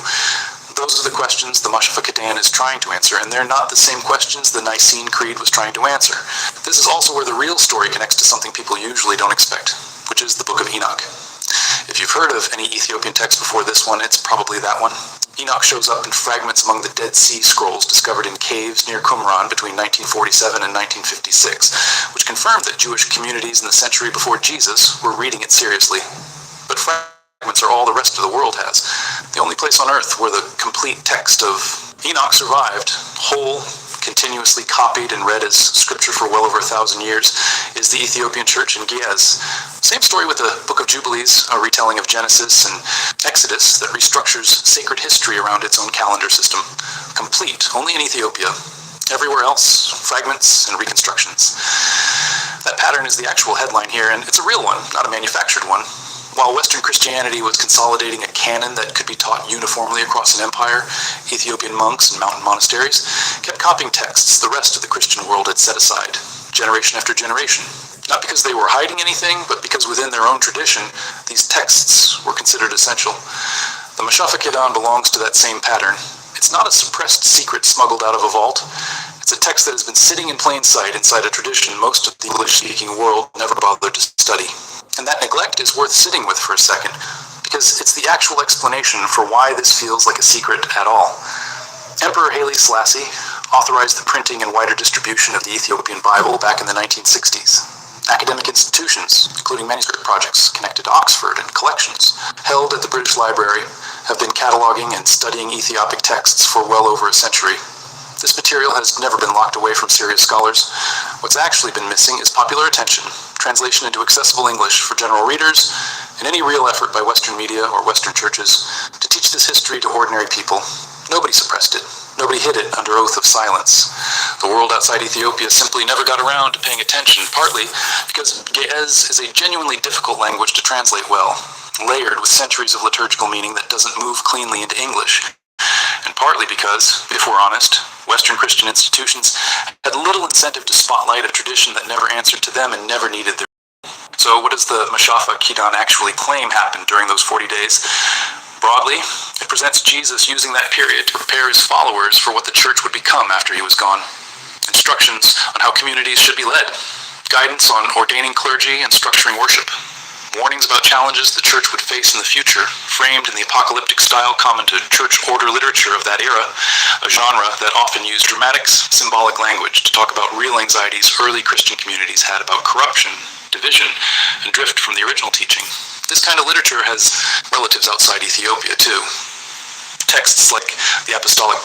Those are the questions the Mashafah Kedan is trying to answer, and they're not the same questions the Nicene Creed was trying to answer. This is also where the real story connects to something people usually don't expect, which is the Book of Enoch. If you've heard of any Ethiopian text before this one, it's probably that one. Enoch shows up in fragments among the Dead Sea Scrolls discovered in caves near Qumran between 1947 and 1956, which confirmed that Jewish communities in the century before Jesus were reading it seriously. But fragments are all the rest of the world has. The only place on earth where the complete text of Enoch survived, whole, continuously copied and read as scripture for well over 1,000 years, is the Ethiopian church in Ge'ez. Same story with the Book of Jubilees, a retelling of Genesis and Exodus that restructures sacred history around its own calendar system. Complete, only in Ethiopia. Everywhere else, fragments and reconstructions. That pattern is the actual headline here, and it's a real one, not a manufactured one. While Western Christianity was consolidating a canon that could be taught uniformly across an empire, Ethiopian monks and mountain monasteries kept copying texts the rest of the Christian world had set aside, generation after generation. Not because they were hiding anything, but because within their own tradition, these texts were considered essential. The Mashafah Kedan belongs to that same pattern. It's not a suppressed secret smuggled out of a vault. It's a text that has been sitting in plain sight inside a tradition most of the English-speaking world never bothered to study. And that neglect is worth sitting with for a second, because it's the actual explanation for why this feels like a secret at all. Emperor Haile Selassie authorized the printing and wider distribution of the Ethiopian Bible back in the 1960s. Academic institutions, including manuscript projects connected to Oxford and collections held at the British Library, have been cataloging and studying Ethiopic texts for well over a century. This material has never been locked away from serious scholars. What's actually been missing is popular attention, translation into accessible English for general readers, and any real effort by Western media or Western churches to teach this history to ordinary people. Nobody suppressed it. Nobody hid it under oath of silence. The world outside Ethiopia simply never got around to paying attention, partly because Ge'ez is a genuinely difficult language to translate well, layered with centuries of liturgical meaning that doesn't move cleanly into English. And partly because, if we're honest, Western Christian institutions had little incentive to spotlight a tradition that never answered to them and never needed their. So what does the Mashafah Kedan actually claim happened during those 40 days? Broadly, it presents Jesus using that period to prepare his followers for what the church would become after he was gone. Instructions on how communities should be led, guidance on ordaining clergy and structuring worship, warnings about challenges the church would face in the future, framed in the apocalyptic style common to church order literature of that era, a genre that often used dramatic, symbolic language to talk about real anxieties early Christian communities had about corruption, division, and drift from the original teaching. This kind of literature has relatives outside Ethiopia, too. Texts like the Apostolic